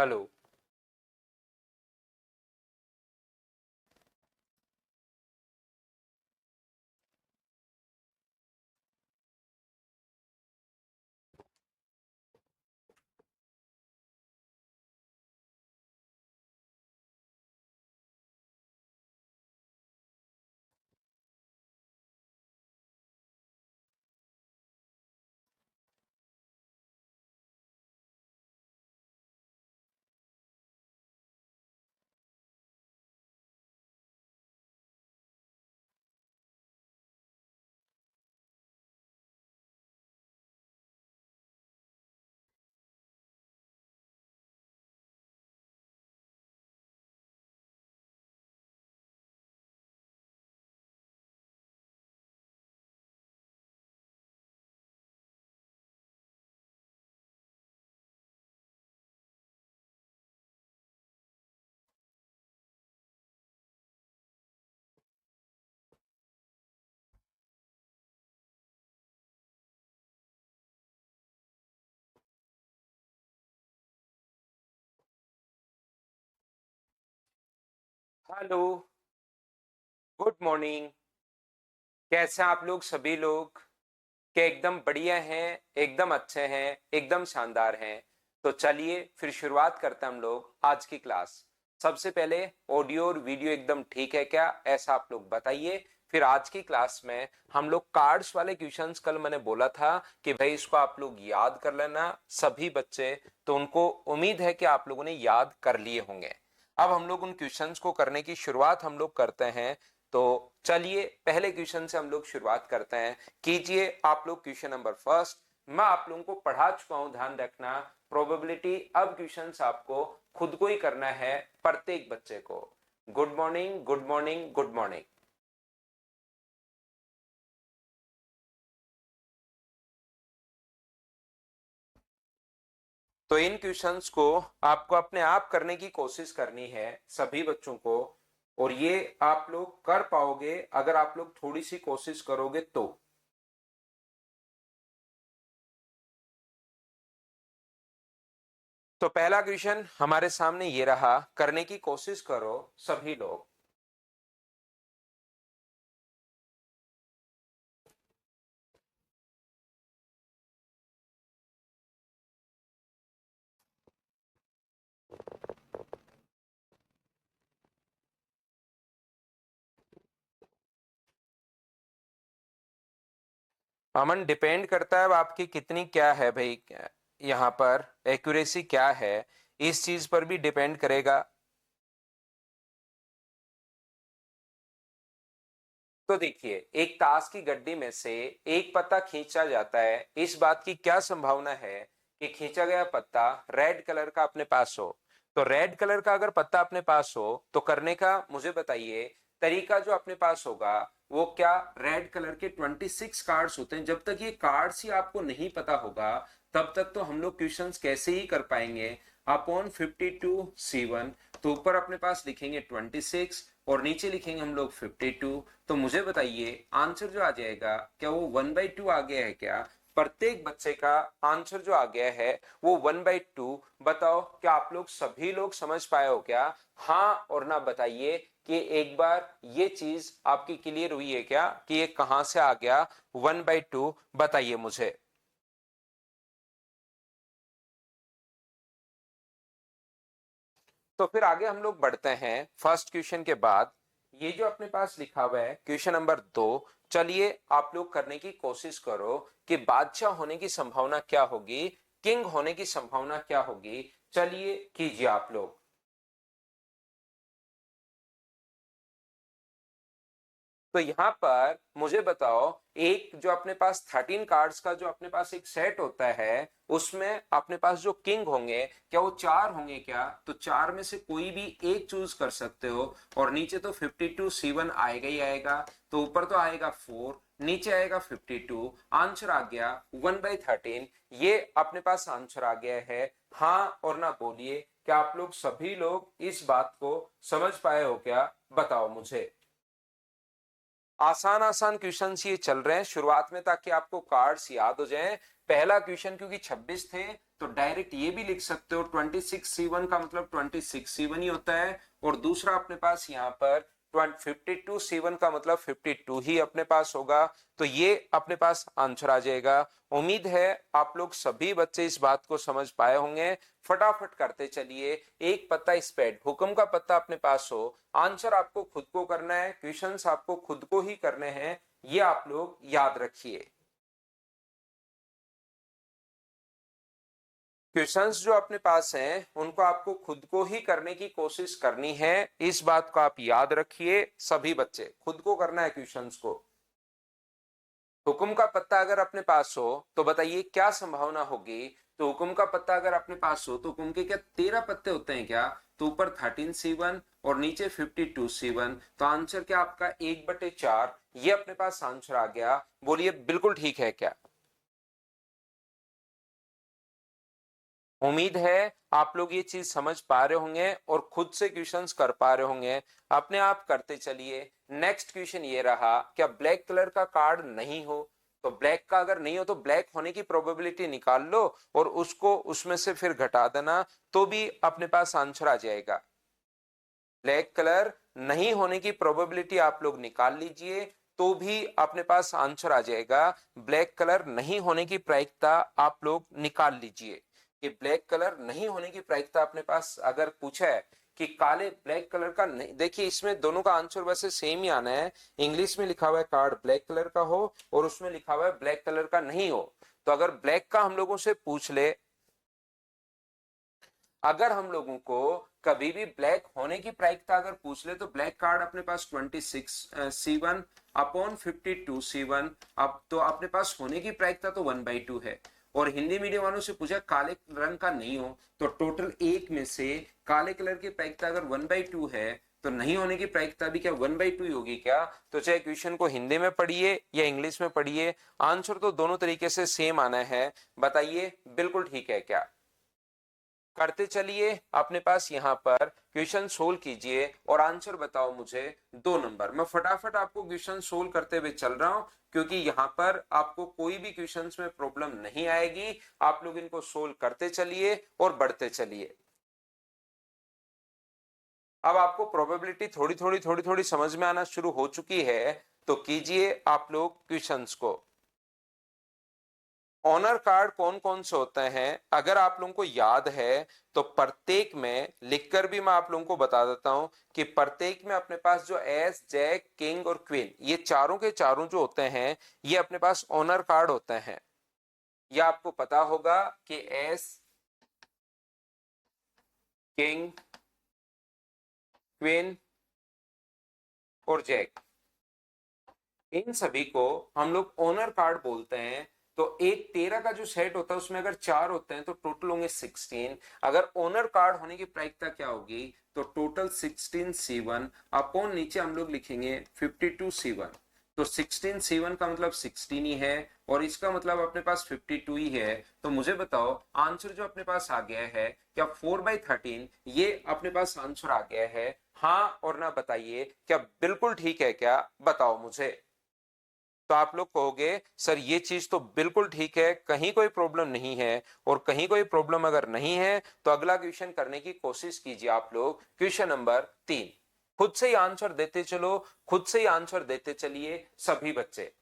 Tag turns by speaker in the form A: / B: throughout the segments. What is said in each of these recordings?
A: Hello. Hello. Good morning. कैसे हैं आप लोग सभी लोग? क्या एकदम बढ़िया हैं, एकदम अच्छे हैं, एकदम शानदार हैं? तो चलिए फिर शुरुआत करते हैं हम लोग आज की क्लास। सबसे पहले ऑडियो और वीडियो एकदम ठीक है क्या, ऐसा आप लोग बताइए। फिर आज की क्लास में हम लोग कार्ड्स वाले क्वेश्चंस, कल मैंने बोला था कि भाई इसको आप लोग याद कर लेना सभी बच्चे, तो उनको उम्मीद है कि आप लोगों ने याद कर लिए होंगे। अब हम लोग उन क्वेश्चंस को करने की शुरुआत हम लोग करते हैं। तो चलिए पहले क्वेश्चन से हम लोग शुरुआत करते हैं। कीजिए आप लोग क्वेश्चन नंबर फर्स्ट। मैं आप लोगों को पढ़ा चुका हूं, ध्यान रखना। प्रोबेबिलिटी अब क्वेश्चंस आपको खुद को ही करना है, प्रत्येक बच्चे को। Good morning, good morning, good morning. तो इन क्वेश्चंस को आपको अपने आप करने की कोशिश करनी है सभी बच्चों को, और ये आप लोग कर पाओगे अगर आप लोग थोड़ी सी कोशिश करोगे तो। तो पहला क्वेश्चन हमारे सामने ये रहा, करने की कोशिश करो सभी लोग। अमन, डिपेंड करता है अब आपकी कितनी क्या है भाई, यहाँ पर एक्यूरेसी क्या है, इस चीज पर भी डिपेंड करेगा। तो देखिए, एक ताश की गड्डी में से एक पत्ता खींचा जाता है, इस बात की क्या संभावना है कि खींचा गया पत्ता रेड कलर का अपने पास हो? तो रेड कलर का अगर पत्ता अपने पास हो तो करने का मुझे बताइए तरीका जो अपने पास होगा वो क्या? रेड कलर के 26 कार्ड्स होते हैं, जब तक ये कार्ड्स ही आपको नहीं पता होगा तब तक तो हम लोग क्वेश्चंस कैसे ही कर पाएंगे। अपॉन 52C1, तो ऊपर अपने पास लिखेंगे 26 और नीचे लिखेंगे हम लोग 52। तो मुझे बताइए आंसर जो आ जाएगा, क्या वो 1/2 आ गया है क्या? प्रत्येक बच्चे का आंसर जो आ गया है वो 1/2। बताओ क्या आप लोग सभी लोग समझ पाए हो क्या? हाँ और ना बताइए कि एक बार ये चीज आपकी क्लियर हुई है क्या कि ये कहां से आ गया 1/2? बताइए मुझे। तो फिर आगे हम लोग बढ़ते हैं फर्स्ट क्वेश्चन के बाद। ये जो अपने पास लिखा हुआ है क्वेश्चन नंबर 2, चलिए आप लोग करने की कोशिश करो कि बादशाह होने की संभावना क्या होगी, किंग होने की संभावना क्या होगी। चलिए कीजिए आप लोग। तो यहाँ पर मुझे बताओ, एक जो अपने पास 13 कार्ड्स का जो अपने पास एक सेट होता है उसमें अपने पास जो किंग होंगे क्या वो 4 होंगे क्या? तो 4 में से कोई भी एक चूज कर सकते हो, और नीचे तो 52C1 आएगा ही आएगा। तो ऊपर तो आएगा 4, नीचे आएगा 52, आंसर आ गया 1/13। ये अपने पास आंसर आ गया है। हाँ और ना बोलिए, क्या आप लोग सभी लोग इस बात को समझ पाए हो क्या? बताओ मुझे। आसान आसान क्वेश्चंस ये चल रहे हैं शुरुआत में ताकि आपको कार्ड्स याद हो जाएं, पहला क्वेश्चन क्योंकि 26 थे तो डायरेक्ट ये भी लिख सकते हो 26C1 का मतलब 26C1 ही होता है, और दूसरा अपने पास यहाँ पर 52C1 का मतलब 52 ही अपने पास होगा, तो ये अपने पास आंसर आ जाएगा। उम्मीद है आप लोग सभी बच्चे इस बात को समझ पाए होंगे। फटाफट करते चलिए। एक पत्ता स्पेड, हुक्म का पत्ता अपने पास हो, आंसर आपको खुद को करना है, क्वेश्चंस आपको खुद को ही करने हैं, ये आप लोग याद रखिए। क्वेश्चंस जो अपने पास हैं उनको आपको खुद को ही करने की कोशिश करनी है, इस बात को आप याद रखिए। सभी बच्चे खुद को करना है क्वेश्चंस को। हुक्म का पत्ता अगर अपने पास हो तो बताइए क्या संभावना होगी। तो हुक्म का पत्ता अगर अपने पास हो तो हुक्म के क्या 13 पत्ते होते हैं क्या? तो ऊपर 13C1 और नीचे 52C1, तो आंसर क्या आपका 1/4, ये अपने पास आंसर आ गया। बोलिए बिल्कुल ठीक है क्या? उम्मीद है आप लोग ये चीज समझ पा रहे होंगे और खुद से क्वेश्चंस कर पा रहे होंगे। अपने आप करते चलिए। नेक्स्ट क्वेश्चन ये रहा, क्या ब्लैक कलर का कार्ड नहीं हो? तो ब्लैक का अगर नहीं हो तो ब्लैक होने की प्रोबेबिलिटी निकाल लो और उसको उसमें से फिर घटा देना, तो भी अपने पास आंसर आ जाएगा। ब्लैक कलर नहीं होने की प्रोबेबिलिटी आप लोग निकाल लीजिए, तो भी अपने पास आंसर आ जाएगा। ब्लैक कलर नहीं होने की प्रायिकता आप लोग निकाल लीजिए कि ब्लैक कलर नहीं होने की प्रायिकता अपने पास अगर पूछा है कि काले ब्लैक कलर का नहीं, देखिए इसमें दोनों का आंसर वैसे सेम ही आना है। इंग्लिश में लिखा हुआ है कार्ड ब्लैक कलर का हो और उसमें लिखा हुआ है ब्लैक कलर का नहीं हो। तो अगर ब्लैक का हम लोगों से पूछ ले, अगर हम लोगों को कभी भी ब्लैक होने की प्रायिकता अगर पूछ ले, तो ब्लैक कार्ड अपने पास 26C1 अपॉन 52C1, अब तो अपने पास होने की प्रायिकता तो 1/2 है। और हिंदी मीडियम वालों से पूछा काले रंग का नहीं हो, तो टोटल एक में से काले कलर की प्रायिकता अगर 1/2 है तो नहीं होने की प्रायिकता भी क्या 1/2 ही होगी क्या? तो चाहे क्वेश्चन को हिंदी में पढ़िए या इंग्लिश में पढ़िए, आंसर तो दोनों तरीके से सेम आना है। बताइए बिल्कुल ठीक है क्या? करते चलिए। अपने पास यहाँ पर क्वेश्चन सोल्व कीजिए और आंसर बताओ मुझे 2 नंबर। मैं फटाफट आपको क्वेश्चन सोल्व करते हुए चल रहा हूं क्योंकि यहाँ पर आपको कोई भी क्वेश्चंस में प्रॉब्लम नहीं आएगी। आप लोग इनको सोल्व करते चलिए और बढ़ते चलिए। अब आपको प्रोबेबिलिटी थोड़ी थोड़ी समझ में आना शुरू हो चुकी है, तो कीजिए आप लोग क्वेश्चंस को। ऑनर कार्ड कौन कौन से होते हैं अगर आप लोगों को याद है तो प्रत्येक में लिखकर भी मैं आप लोगों को बता देता हूं कि प्रत्येक में अपने पास जो एस, जैक, किंग और क्वीन, ये चारों के चारों जो होते हैं ये अपने पास ऑनर कार्ड होते हैं। ये आपको पता होगा कि एस, किंग, क्वीन और जैक, इन सभी को हम लोग ओनर कार्ड बोलते हैं। तो एक 13 का जो सेट होता है उसमें अगर 4 होते हैं तो टोटल होंगे 16। अगर ओनर कार्ड होने की प्रायिकता क्या होगी? तो टोटल 16C1 अपॉन नीचे हम लोग लिखेंगे 52C1। तो 16C1 का मतलब 16 ही है और इसका मतलब अपने पास 52 ही है। तो मुझे बताओ आंसर जो अपने पास आ गया है क्या 4/13 ये अपने पास आंसर आ गया है? हाँ और ना बताइए क्या बिल्कुल ठीक है क्या? बताओ मुझे। तो आप लोग कहोगे सर ये चीज तो बिल्कुल ठीक है, कहीं कोई प्रॉब्लम नहीं है। और कहीं कोई प्रॉब्लम अगर नहीं है तो अगला क्वेश्चन करने की कोशिश कीजिए आप लोग। क्वेश्चन नंबर 3, खुद से ही आंसर देते चलो, खुद से ही आंसर देते चलिए सभी बच्चे।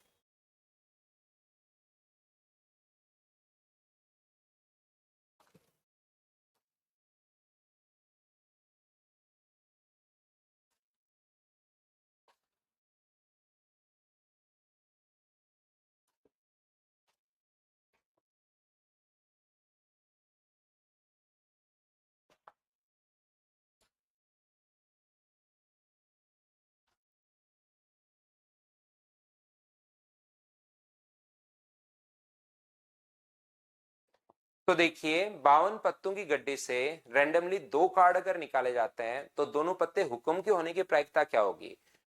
A: तो देखिए 52 पत्तों की गड्डी से रेंडमली 2 कार्ड अगर निकाले जाते हैं तो दोनों पत्ते हुक्म के होने की प्रायिकता क्या होगी?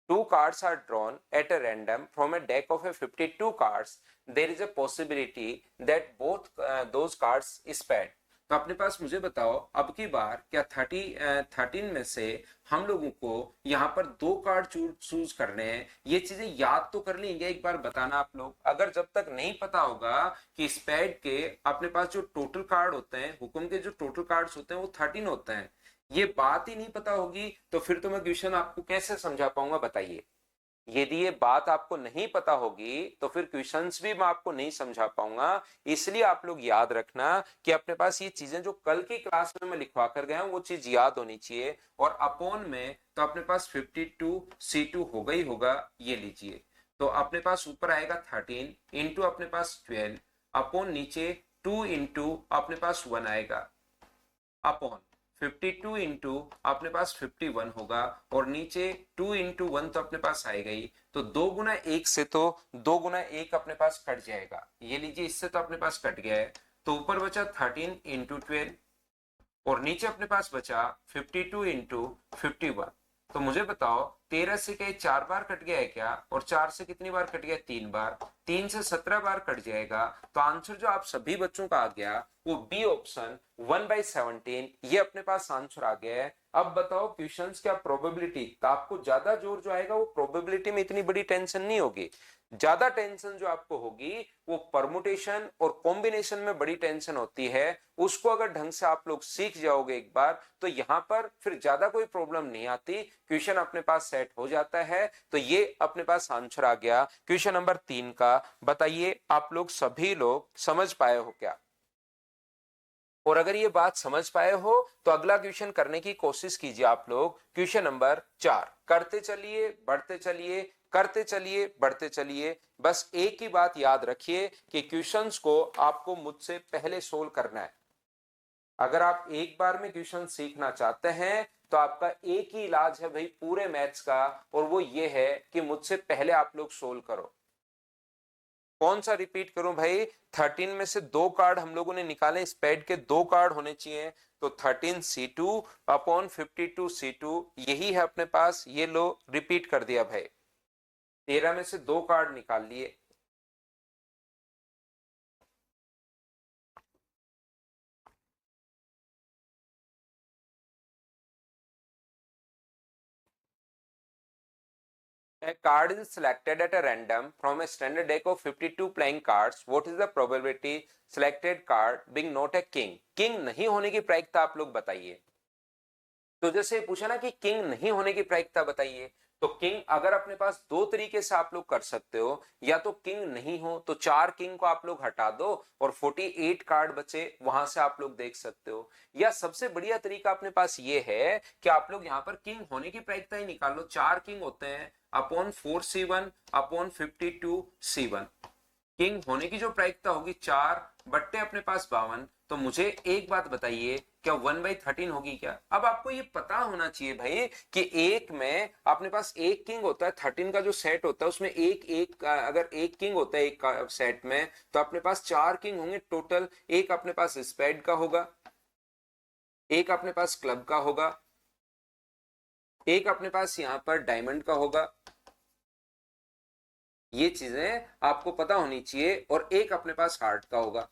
A: 2 cards are drawn at a random from a deck of a 52 cards. There is a possibility that both those cards is paired. तो अपने पास मुझे बताओ अब की बार क्या 13 में से हम लोगों को यहाँ पर दो कार्ड चूज करने हैं। ये चीजें याद तो कर लेंगे, एक बार बताना आप लोग। अगर जब तक नहीं पता होगा कि स्पेड के अपने पास जो टोटल कार्ड होते हैं, हुक्म के जो टोटल कार्ड्स होते हैं वो 13 होते हैं, ये बात ही नहीं पता होगी तो फिर तो मैं क्वेश्चन आपको कैसे समझा पाऊंगा बताइए। यदि ये बात आपको नहीं पता होगी तो फिर क्वेश्चंस भी मैं आपको नहीं समझा पाऊंगा। इसलिए आप लोग याद रखना कि अपने पास ये चीजें जो कल की क्लास में मैं लिखवा कर गया हूं वो चीज याद होनी चाहिए। और अपॉन में तो अपने पास 52 C2 होगा ही होगा, ये लीजिए। तो अपने पास ऊपर आएगा 13 इंटू अपने पास 12 अपॉन नीचे 2 इंटू अपने पास 1 आएगा अपॉन 52 इंटू अपने पास 51 होगा और नीचे 2 इंटू 1 तो अपने पास आएगा ही। तो 2 गुना 1 से तो 2 गुना 1 अपने पास कट जाएगा, ये लीजिए इससे तो अपने पास कट गया है। तो ऊपर बचा 13 इंटू 12 और नीचे अपने पास बचा 52 इंटू 51। तो मुझे बताओ 13 से क्या 4 बार कट गया है क्या, और 4 से कितनी बार कट गया 3 बार, 3 से 17 बार कट जाएगा। तो आंसर जो आप सभी बच्चों का आ गया वो बी ऑप्शन 1/17, ये अपने पास आंसर आ गया है। अब बताओ क्वेश्चंस क्या प्रोबेबिलिटी, तो आपको ज्यादा जोर जो आएगा वो प्रोबेबिलिटी में, इतनी बड़ी टेंशन नहीं होगी। ज्यादा टेंशन जो आपको होगी वो परमुटेशन और कॉम्बिनेशन में बड़ी टेंशन होती है। उसको अगर ढंग से आप लोग सीख जाओगे एक बार तो यहां पर फिर ज्यादा कोई प्रॉब्लम नहीं आती, क्वेश्चन अपने पास सेट हो जाता है। तो ये अपने पास आंसर आ गया क्वेश्चन नंबर 3 का। बताइए आप लोग सभी लोग समझ पाए हो क्या? और अगर ये बात समझ पाए हो तो अगला क्वेश्चन करने की कोशिश कीजिए आप लोग। क्वेश्चन नंबर 4 करते चलिए बढ़ते चलिए, करते चलिए बढ़ते चलिए। बस एक ही बात याद रखिए कि क्वेश्चंस को आपको मुझसे पहले सोल्व करना है। अगर आप एक बार में क्वेश्चन सीखना चाहते हैं तो आपका एक ही इलाज है भाई पूरे मैथ्स का, और वो ये है कि मुझसे पहले आप लोग सोल्व करो। कौन सा रिपीट करूं भाई, 13 में से दो कार्ड हम लोगों ने निकाले, स्पेड के दो कार्ड होने चाहिए। तो 13C2 अपॉन 52C2 यही है अपने पास, ये लो रिपीट कर दिया भाई। 13 में से दो कार्ड निकाल लिए। A card is selected at a random from a standard deck of 52 playing cards. What is the probability selected card being not a king? King नहीं होने की प्रायिकता आप लोग बताइए। तो जैसे पूछा ना कि किंग नहीं होने की प्रायिकता बताइए, तो किंग अगर अपने पास दो तरीके से आप लोग कर सकते हो। या तो किंग नहीं हो तो चार किंग को आप लोग हटा दो और 48 कार्ड बचे वहां से आप लोग देख सकते हो। या सबसे बढ़िया तरीका अपने पास ये है कि आप लोग यहाँ पर किंग होने की प्रायिकता ही निकाल लो। चार किंग होते हैं upon 4C1 upon 52C1। King होने की जो प्रायिकता होगी 4 बट्टे अपने पास 52। तो मुझे एक बात बताइए, क्या 1/13 होगी क्या? अब आपको ये पता होना चाहिए भाई कि एक में अपने पास एक किंग होता है, 13 का जो सेट होता है उसमें एक एक अगर एक किंग होता है एक सेट में तो अपने पास चार किंग होंगे टोटल। एक अपने पास स्पेड का होगा, एक अपने पास क्लब का होगा, एक अपने पास यहां पर डायमंड का होगा। ये चीजें आपको पता होनी चाहिए, और एक अपने पास हार्ट का होगा।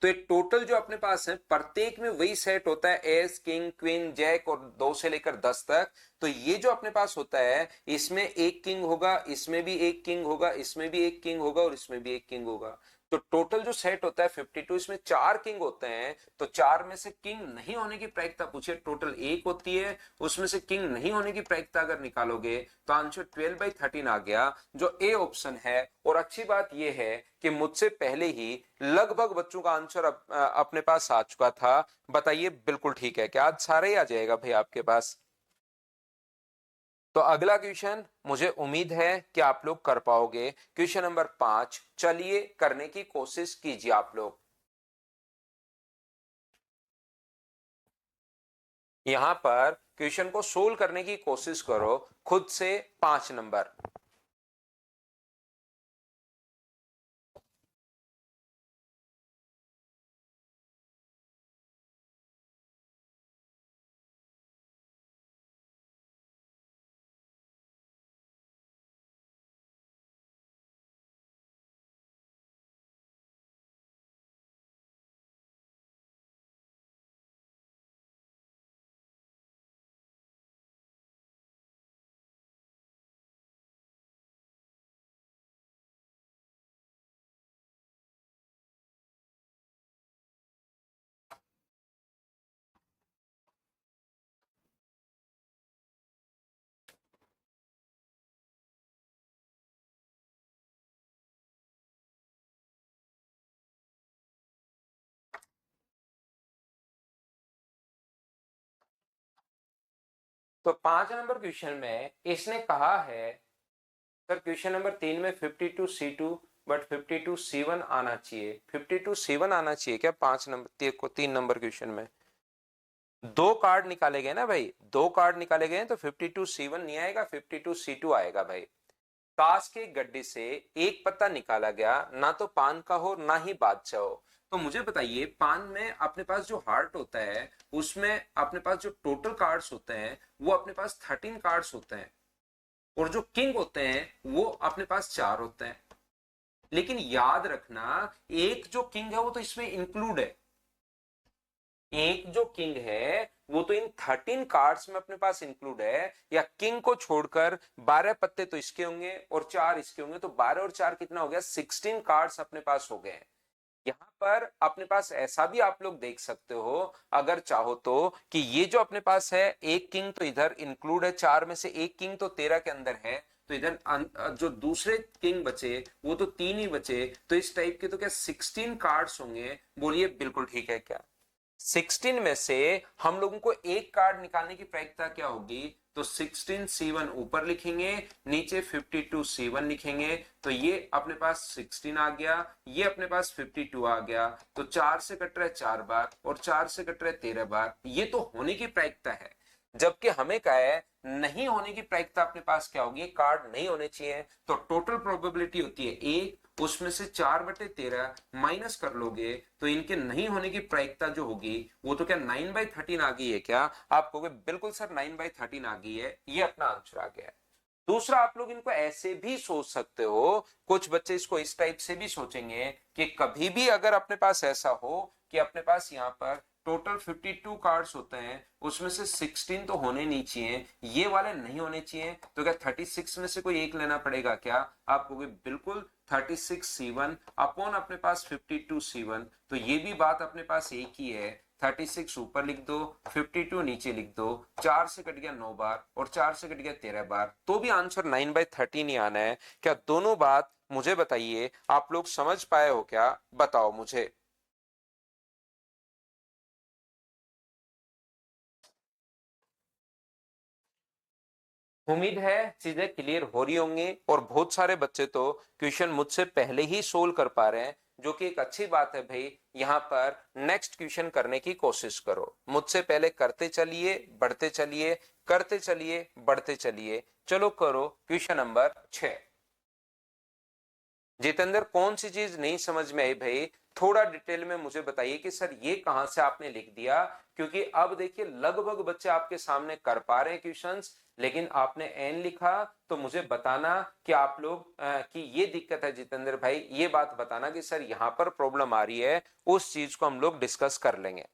A: तो एक टोटल जो अपने पास है प्रत्येक में वही सेट होता है, एस किंग क्वीन जैक और 2 से लेकर 10 तक। तो ये जो अपने पास होता है इसमें एक किंग होगा, इसमें भी एक किंग होगा, इसमें भी एक किंग होगा और इसमें भी एक किंग होगा। तो टोटल जो सेट होता है 52, इसमें चार किंग होते हैं। तो चार में से किंग नहीं होने की प्रायिकता पूछे टोटल एक होती है, उसमें से किंग नहीं होने की प्रायिकता अगर निकालोगे तो आंसर 12/13 आ गया, जो ए ऑप्शन है। और अच्छी बात यह है कि मुझसे पहले ही लगभग बच्चों का आंसर अपने पास आ चुका था। बताइए बिल्कुल ठीक है क्या? आज सारे ही आ जाएगा भाई आपके पास। तो अगला क्वेश्चन मुझे उम्मीद है कि आप लोग कर पाओगे। क्वेश्चन नंबर 5 चलिए करने की कोशिश कीजिए आप लोग। यहां पर क्वेश्चन को सोल्व करने की कोशिश करो खुद से। 5 नंबर तो 5 नंबर क्वेश्चन में इसने कहा है सर क्वेश्चन नंबर 3 में 52C2 बट 52C1 आना चाहिए, 52C1 आना चाहिए क्या 5 नंबर 3 नंबर क्वेश्चन में? दो कार्ड निकाले गए ना भाई, दो कार्ड निकाले गए तो 52C1 नहीं आएगा, 52C2 आएगा भाई। ताश के गड्ढे से एक पत्ता निकाला गया, ना तो पान का हो ना ही बादशाह हो। तो मुझे बताइए पान में अपने पास जो हार्ट होता है उसमें अपने पास जो टोटल कार्ड्स होते हैं वो अपने पास 13 कार्ड्स होते हैं, और जो किंग होते हैं वो अपने पास 4 होते हैं। लेकिन याद रखना एक जो किंग है वो तो इसमें इंक्लूड है, एक जो किंग है वो तो इन 13 कार्ड्स में अपने पास इंक्लूड है, या किंग को छोड़कर 12 पत्ते तो इसके होंगे और 4 इसके होंगे, तो 12 और 4 कितना हो गया, 16 कार्ड्स अपने पास हो गए हैं। यहां पर अपने पास ऐसा भी आप लोग देख सकते हो अगर चाहो तो, कि ये जो अपने पास है एक किंग तो इधर इंक्लूड है, 4 में से एक किंग तो 13 के अंदर है, तो इधर जो दूसरे किंग बचे वो तो 3 ही बचे, तो इस टाइप के तो क्या 16 कार्ड्स होंगे? बोलिए बिल्कुल ठीक है क्या? 16 में से हम लोगों को एक कार्ड निकालने की प्रायिकता क्या होगी, तो 16C1 ऊपर लिखेंगे, नीचे 52C1 लिखेंगे, तो ये अपने पास 16 आ गया, ये अपने पास 52 आ गया, तो 4 से कट रहा है 4 बार और 4 से कट रहा है 13 बार, ये तो होने की प्रायिकता है। जबकि हमें क्या है, नहीं होने की प्रायिकता अपने पास क्या होगी, कार्ड नहीं होने चाहिए, तो टोटल प्रोबेबिलिटी होती है एक, उसमें से 4/13 माइनस कर लोगे तो इनके नहीं होने की प्रायिकता जो होगी वो तो क्या 9/13 आ गई है क्या? आप कहोगे बिल्कुल सर 9/13 आ गई है, ये अपना आंसर आ गया है। दूसरा आप लोग इनको ऐसे भी सोच सकते हो, कुछ बच्चे इसको इस टाइप से भी सोचेंगे कि कभी भी अगर अपने पास ऐसा हो कि अपने पास यहाँ पर टोटल 52 कार्ड्स होते हैं, उसमें से 16 तो होने नहीं चाहिए, ये वाले नहीं होने चाहिए, तो क्या 36 में से कोई एक लेना पड़ेगा क्या? आप कहोगे बिल्कुल 36C1 अपॉन अपने पास 52C1, तो ये भी बात अपने पास एक ही है, 36 ऊपर लिख दो, 52 नीचे लिख दो, 4 से कट गया 9 बार और 4 से कट गया 13 बार, तो भी आंसर 9/13 ही आना है क्या? दोनों बात मुझे बताइए, आप लोग समझ पाए हो क्या? बताओ मुझे। उम्मीद है चीजें क्लियर हो रही होंगी, और बहुत सारे बच्चे तो क्वेश्चन मुझसे पहले ही सोल्व कर पा रहे हैं, जो कि एक अच्छी बात है भाई। यहाँ पर नेक्स्ट क्वेश्चन करने की कोशिश करो, मुझसे पहले करते चलिए, बढ़ते चलिए, करते चलिए, बढ़ते चलिए। चलो करो क्वेश्चन नंबर 6। जितेंद्र कौन सी चीज नहीं समझ में आई भाई, थोड़ा डिटेल में मुझे बताइए कि सर ये कहां से आपने लिख दिया, क्योंकि अब देखिए लगभग बच्चे आपके सामने कर पा रहे हैं क्वेश्चंस, लेकिन आपने एन लिखा, तो मुझे बताना कि आप लोग कि ये दिक्कत है जितेंद्र भाई, ये बात बताना कि सर यहाँ पर प्रॉब्लम आ रही है, उस चीज को हम लोग डिस्कस कर लेंगे।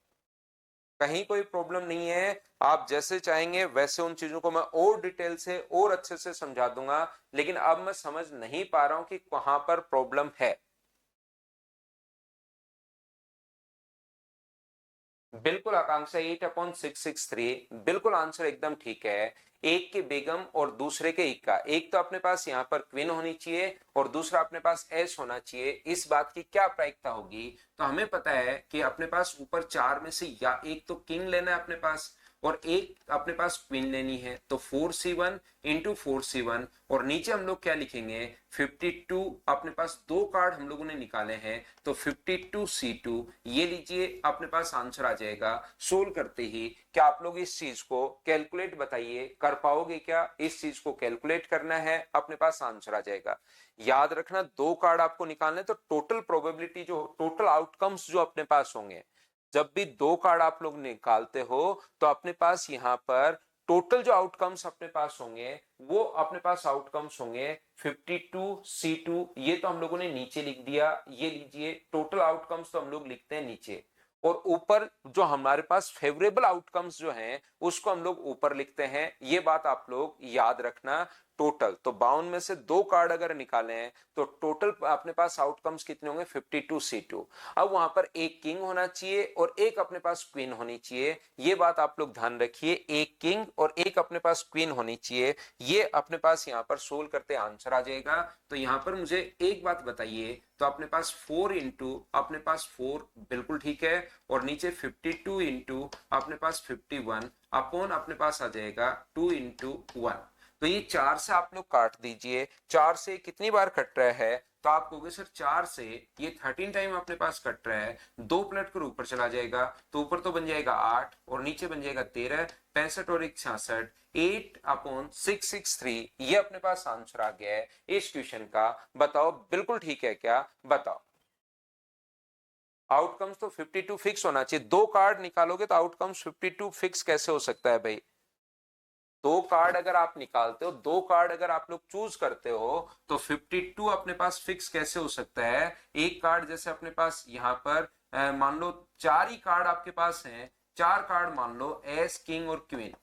A: कहीं कोई प्रॉब्लम नहीं है, आप जैसे चाहेंगे वैसे उन चीजों को मैं और डिटेल से और अच्छे से समझा दूंगा, लेकिन अब मैं समझ नहीं पा रहा हूं कि कहां पर प्रॉब्लम है। बिल्कुल आकांक्षा 8/663, बिल्कुल आंसर एकदम ठीक है। एक के बेगम और दूसरे के इक्का, एक तो अपने पास यहाँ पर क्वीन होनी चाहिए और दूसरा अपने पास एस होना चाहिए, इस बात की क्या प्रायिकता होगी? तो हमें पता है कि अपने पास ऊपर 4 में से या एक तो किंग लेना है अपने पास, और एक अपने पास क्वीन लेनी है, तो 4C1 इंटू 4C1, और नीचे हम लोग क्या लिखेंगे 52, अपने पास दो कार्ड हम लोगों ने निकाले हैं, तो 52C2, ये लीजिए अपने पास आंसर आ जाएगा। सोल्व करते ही क्या आप लोग इस चीज को कैलकुलेट बताइए, कर पाओगे क्या? इस चीज को कैलकुलेट करना है, अपने पास आंसर आ जाएगा। याद रखना दो कार्ड आपको निकालने, तो टोटल प्रोबेबिलिटी जो टोटल आउटकम्स जो अपने पास होंगे, जब भी दो कार्ड आप लोग निकालते हो तो अपने पास यहाँ पर टोटल जो आउटकम्स अपने पास होंगे वो अपने पास आउटकम्स होंगे 52C2, ये तो हम लोगों ने नीचे लिख दिया, ये लीजिए टोटल आउटकम्स तो हम लोग लिखते हैं नीचे, और ऊपर जो हमारे पास फेवरेबल आउटकम्स जो हैं उसको हम लोग ऊपर लिखते हैं, ये बात आप लोग याद रखना। टोटल, तो 52 में से 2 कार्ड अगर निकाले हैं तो टोटल अपने पास आउटकम्स कितने होंगे 52C2। अब वहां पर एक किंग होना चाहिए और एक अपने पास क्वीन होनी चाहिए, ये बात आप लोग ध्यान रखिए, एक किंग और एक अपने पास क्वीन होनी चाहिए, ये अपने पास यहाँ पर सोल्व करते आंसर आ जाएगा। तो यहाँ पर मुझे एक बात बताइए, तो अपने पास 4 इंटू अपने पास 4 बिल्कुल ठीक है, और नीचे 52 इंटू अपने पास 51 अपॉन अपने पास आ जाएगा 2 इंटू 1। तो ये 4 से आप लोग काट दीजिए, 4 से कितनी बार कट रहा है, तो आप कहोगे सर 4 से ये 13 टाइम अपने पास कट रहा है, 2 पलट कर ऊपर चला जाएगा, तो ऊपर तो बन जाएगा 8 और नीचे बन जाएगा 13, 65 और 1 66, 8/663, ये अपने पास आंसर आ गया है इस क्वेश्चन का। बताओ बिल्कुल ठीक है क्या, बताओ। आउटकम्स तो 52 फिक्स होना चाहिए, 2 कार्ड निकालोगे तो आउटकम्स 52 फिक्स कैसे हो सकता है भाई। 2 कार्ड अगर आप निकालते हो, 2 कार्ड अगर आप लोग चूज करते हो तो 52 अपने पास फिक्स कैसे हो सकता है। एक कार्ड जैसे अपने पास यहाँ पर मान लो 4 ही कार्ड आपके पास हैं, 4 कार्ड मान लो एस किंग और क्वीन,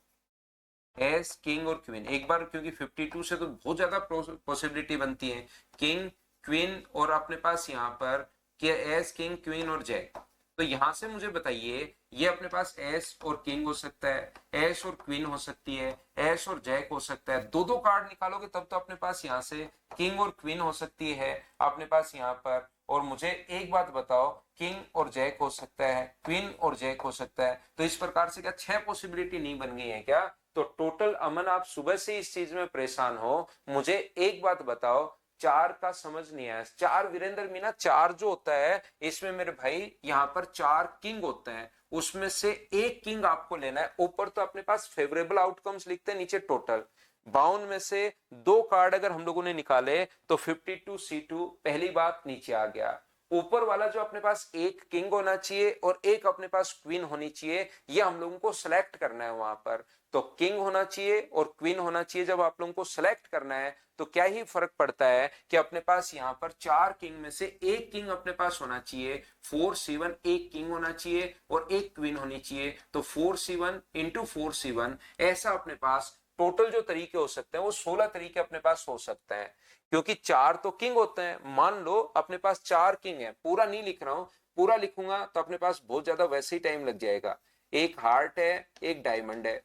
A: एस किंग और क्वीन एक बार, क्योंकि 52 से तो बहुत ज्यादा पॉसिबिलिटी बनती है, किंग क्वीन और अपने पास यहाँ पर एस किंग क्वीन और जैक। तो यहां से मुझे बताइए, ये अपने पास एस और किंग हो सकता है, एस और क्वीन हो सकती है, एस और जैक हो सकता है, 2-2 कार्ड निकालोगे तब तो अपने पास यहाँ से किंग और क्वीन हो सकती है अपने पास यहाँ पर। और मुझे एक बात बताओ, किंग और जैक हो सकता है, क्वीन और जैक हो सकता है, तो इस प्रकार से क्या 6 पॉसिबिलिटी नहीं बन गई है क्या। तो टोटल अमन आप सुबह से इस चीज में परेशान हो, मुझे एक बात बताओ, 4 का समझ नहीं आया। 4 वीरेंद्र मीना, 4 जो होता है इसमें मेरे भाई यहाँ पर 4 किंग होते हैं, उसमें से एक किंग आपको लेना है। ऊपर तो अपने पास फेवरेबल आउटकम्स लिखते हैं, नीचे टोटल 52 में से 2 कार्ड अगर हम लोगों ने निकाले तो 52C2 पहली बात नीचे आ गया। ऊपर वाला जो अपने पास एक किंग होना चाहिए और एक अपने पास क्वीन होनी चाहिए, ये हम लोगों को सिलेक्ट करना है वहां पर। तो किंग होना चाहिए और क्वीन होना चाहिए, जब आप लोगों को सिलेक्ट करना है तो क्या ही फर्क पड़ता है कि अपने पास यहाँ पर 4 किंग में से एक किंग अपने पास होना चाहिए, 4C1 एक किंग होना चाहिए और एक क्वीन होनी चाहिए। तो 4C1 इंटू 4C1 ऐसा अपने पास टोटल जो तरीके हो सकते हैं वो 16 तरीके अपने पास हो सकते हैं, क्योंकि 4 तो किंग होते हैं। मान लो अपने पास 4 किंग है, पूरा नहीं लिख रहा हूं, पूरा लिखूंगा तो अपने पास बहुत ज्यादा वैसे ही टाइम लग जाएगा। एक हार्ट है, एक डायमंड है,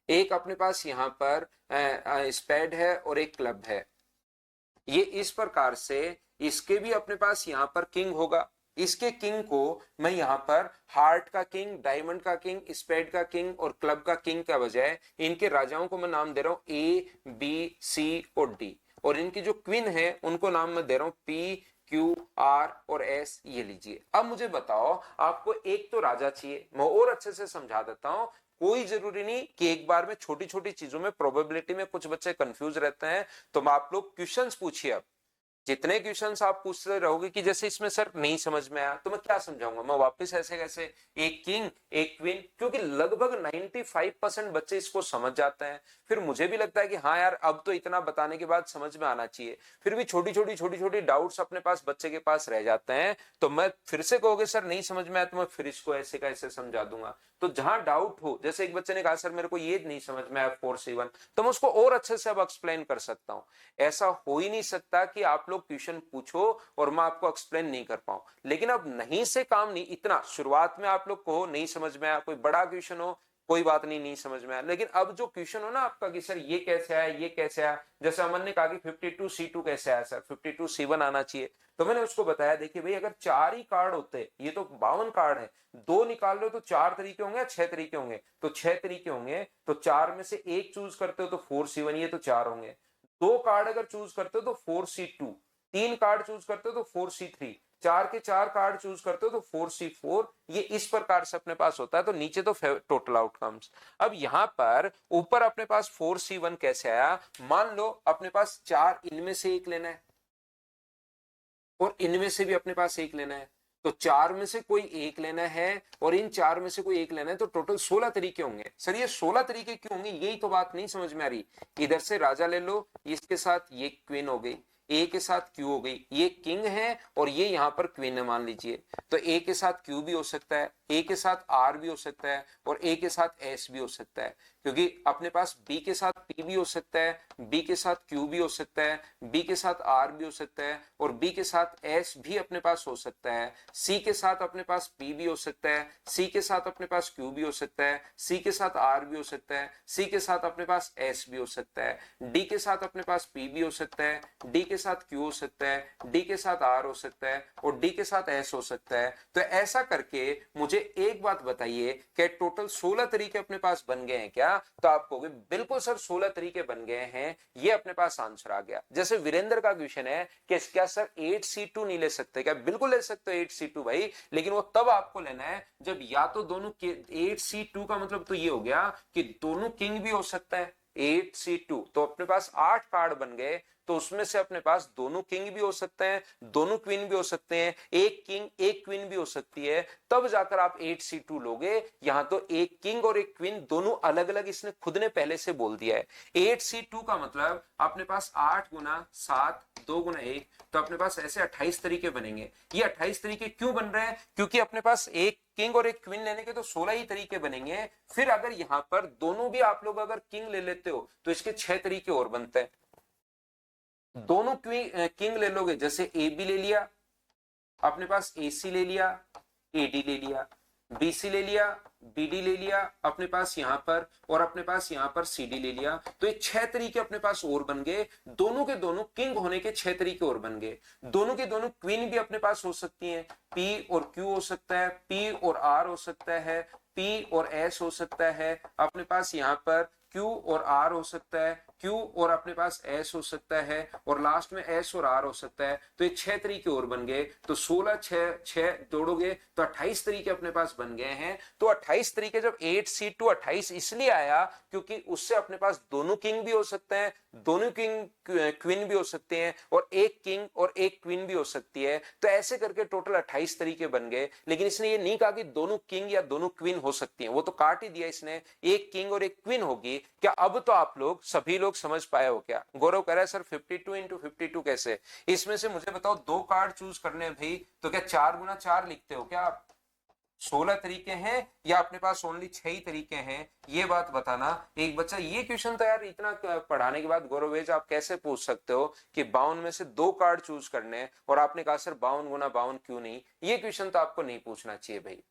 A: एक अपने पास यहाँ पर स्पेड है और एक क्लब है। ये इस प्रकार से इसके भी अपने पास यहाँ पर किंग होगा। इसके किंग को मैं यहाँ पर हार्ट का किंग, डायमंड का किंग, स्पेड का किंग और क्लब का किंग का बजाय इनके राजाओं को मैं नाम दे रहा हूं A B C और D, और इनकी जो क्वीन है उनको नाम मैं दे रहा हूं P Q R और S। ये लीजिए। अब मुझे बताओ, आपको एक तो राजा चाहिए, मैं और अच्छे से समझा देता हूं। कोई जरूरी नहीं कि एक बार में छोटी छोटी चीजों में प्रोबेबिलिटी में कुछ बच्चे कंफ्यूज रहते हैं, तो आप लोग क्वेश्चंस पूछिए। अब जितने क्वेश्चंस आप पूछते रहोगे कि जैसे इसमें सर नहीं समझ में आया, तो मैं क्या समझाऊंगा, मैं वापस ऐसे कैसे एक किंग एक क्वीन, क्योंकि लगभग 95% बच्चे इसको समझ जाते हैं। फिर मुझे भी लगता है कि हाँ यार अब तो इतना बताने के बाद समझ में आना चाहिए, फिर भी छोटी छोटी डाउट्स अपने पास बच्चे के पास रह जाते हैं। तो मैं फिर से कहोगे सर नहीं समझ में आया, तो मैं फिर इसको ऐसे का ऐसे समझा दूंगा। तो जहां डाउट हो, जैसे एक बच्चे ने कहा सर मेरे को ये नहीं समझ में आया 4C1, तो मैं उसको और अच्छे से अब एक्सप्लेन कर सकता हूं। ऐसा हो ही नहीं सकता कि आप लोग क्वेश्चन पूछो और मैं आपको एक्सप्लेन नहीं कर पाऊं। लेकिन अब नहीं से काम नहीं, इतना शुरुआत में आप लोग को नहीं समझ में आया, कोई बड़ा क्वेश्चन हो कोई बात नहीं, नहीं समझ में आया, लेकिन अब जो क्वेश्चन हो ना आपका कि सर ये कैसे आया, ये कैसे आया, जैसे अमन ने कहा कि 52C2 कैसे आया सर, 52C1 आना चाहिए, तो मैंने उसको बताया देखिए भाई अगर 4 ही कार्ड होते, ये तो 52 कार्ड है, 2 निकाल लो तो 4 तरीके होंगे, 6 तरीके होंगे, तो 6 तरीके होंगे, तो 4 में से एक चूज करते हो तो 4C1, ये तो 4 होंगे। 2 कार्ड अगर चूज करते हो तो 4C2, 3 कार्ड चूज करते हो तो 4C3, 4 के 4 कार्ड चूज करते हो तो 4C4, ये इस प्रकार से अपने पास होता है। तो नीचे तो टोटल आउटकम्स। अब यहां पर ऊपर अपने पास 4C1 कैसे आया, मान लो अपने पास 4 इनमें से एक लेना है और इनमें से भी अपने पास एक लेना है, तो 4 में से कोई एक लेना है और इन 4 में से कोई एक लेना है, तो टोटल 16 तरीके होंगे। सर ये 16 तरीके क्यों होंगे, यही तो बात नहीं समझ में आ रही। इधर से राजा ले लो, इसके साथ ये क्वीन हो गई, ए के साथ क्यू हो गई, ये किंग है और ये यहाँ पर क्वीन है मान लीजिए, तो ए के साथ क्यू भी हो सकता है, ए के साथ आर भी हो सकता है और ए के साथ एस भी हो सकता है, क्योंकि अपने पास बी के साथ पी भी हो सकता है, बी के साथ क्यू भी हो सकता है, बी के साथ आर भी हो सकता है और बी के साथ एस भी अपने पास हो सकता है, सी के साथ अपने पास पी भी हो सकता है, सी के साथ अपने पास क्यू भी हो सकता है, सी के साथ आर भी हो सकता है, सी के साथ अपने पास एस भी हो सकता है, डी के साथ अपने पास पी भी हो सकता है, डी के साथ क्यू हो सकता है, डी के साथ आर हो सकता है और डी के साथ एस हो सकता है। तो ऐसा करके मुझे एक बात बताइए कि टोटल 16 तरीके अपने पास बन गए हैं क्या? तो आप कहोगे बिल्कुल सर 16 तरीके बन गए हैं, ये अपने पास आंसर आ गया। जैसे वीरेंद्र का क्वेश्चन है कि क्या सर 8C2 नहीं ले सकते क्या? बिल्कुल ले सकते हो 8C2 भाई, लेकिन वो तब आपको लेना है जब या तो दोनों 8C2 का मतलब तो ये हो गया कि दोनों किंग भी हो सकता है। 8C2 तो अपने पास 8 कार्ड बन गए, तो उसमें से अपने पास दोनों किंग भी हो सकते हैं, दोनों क्वीन भी हो सकते हैं, एक किंग एक क्वीन भी हो सकती है, तब जाकर आप 8C2 लोगे। यहां तो एक किंग और एक क्वीन दोनों अलग अलग इसने खुद ने पहले से बोल दिया है। 8C2 का मतलब अपने पास 8 गुना 7 2 गुना 1, तो अपने पास ऐसे 28 तरीके बनेंगे। ये 28 तरीके क्यों बन रहे हैं? क्योंकि अपने पास एक किंग और एक क्वीन लेने के तो 16 ही तरीके बनेंगे। फिर अगर यहां पर दोनों भी आप लोग अगर किंग ले लेते हो तो इसके 6 तरीके और बनते हैं। दोनों किंग ले लोगे, जैसे ए बी ले लिया, अपने पास ए सी ले लिया, ए डी ले लिया, बी सी ले लिया, बी डी ले लिया अपने पास यहां पर, और अपने पास यहां पर सी डी ले लिया। तो ये 6 तरीके अपने पास और बन गए। दोनों के दोनों किंग होने के 6 तरीके और बन गए। दोनों के दोनों क्वीन भी अपने पास हो सकती हैं, पी और क्यू हो सकता है, पी और आर हो सकता है, पी और एस हो सकता है, अपने पास यहां पर क्यू और आर हो सकता है, क्यू और अपने पास एस हो सकता है, और लास्ट में एस और आर हो सकता है। तो ये 6 तरीके और बन गए। तो 16 6 जोड़ोगे तो 28 तरीके अपने पास बन गए हैं। तो 28 तरीके जब 8C2 28 इसलिए आया क्योंकि उससे अपने पास दोनों किंग भी हो सकते हैं, दोनों किंग क्वीन भी हो सकते हैं, और एक किंग और एक क्वीन भी हो सकती है। तो ऐसे करके टोटल 28 तरीके बन गए। लेकिन इसने ये नहीं कहा कि दोनों किंग या दोनों क्वीन हो सकती हैं, वो तो काट ही दिया इसने, एक किंग और एक क्वीन होगी। क्या अब तो आप लोग सभी लोग समझ पाए हो क्या? गौरव कह रहा है सर 52 इंटू 52 कैसे? इसमें से मुझे बताओ 2 कार्ड चूज करने हैं भाई, तो क्या 4 गुना 4 लिखते हो क्या आप? 16 तरीके हैं या अपने पास ओनली 6 ही तरीके हैं, ये बात बताना। एक बच्चा ये क्वेश्चन तो यार इतना पढ़ाने के बाद गौरवेज आप कैसे पूछ सकते हो कि 52 में से 2 कार्ड चूज करने हैं और आपने कहा सर 52 गुना 52 क्यों नहीं? ये क्वेश्चन तो आपको नहीं पूछना चाहिए भाई।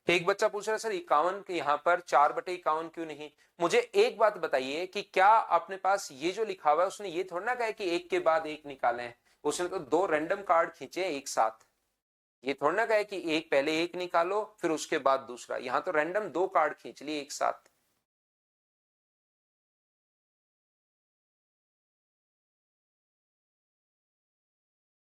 A: एक बच्चा पूछ रहा है सर 51 के यहाँ पर 4/51 क्यों नहीं? मुझे एक बात बताइए कि क्या अपने पास ये जो लिखा हुआ है उसने ये थोड़ा ना कहा कि एक के बाद एक निकाले हैं, उसने तो 2 रैंडम कार्ड खींचे एक साथ। ये थोड़ा ना कहा कि एक पहले एक निकालो फिर उसके बाद दूसरा, यहां तो रैंडम 2 कार्ड खींच लिए एक साथ।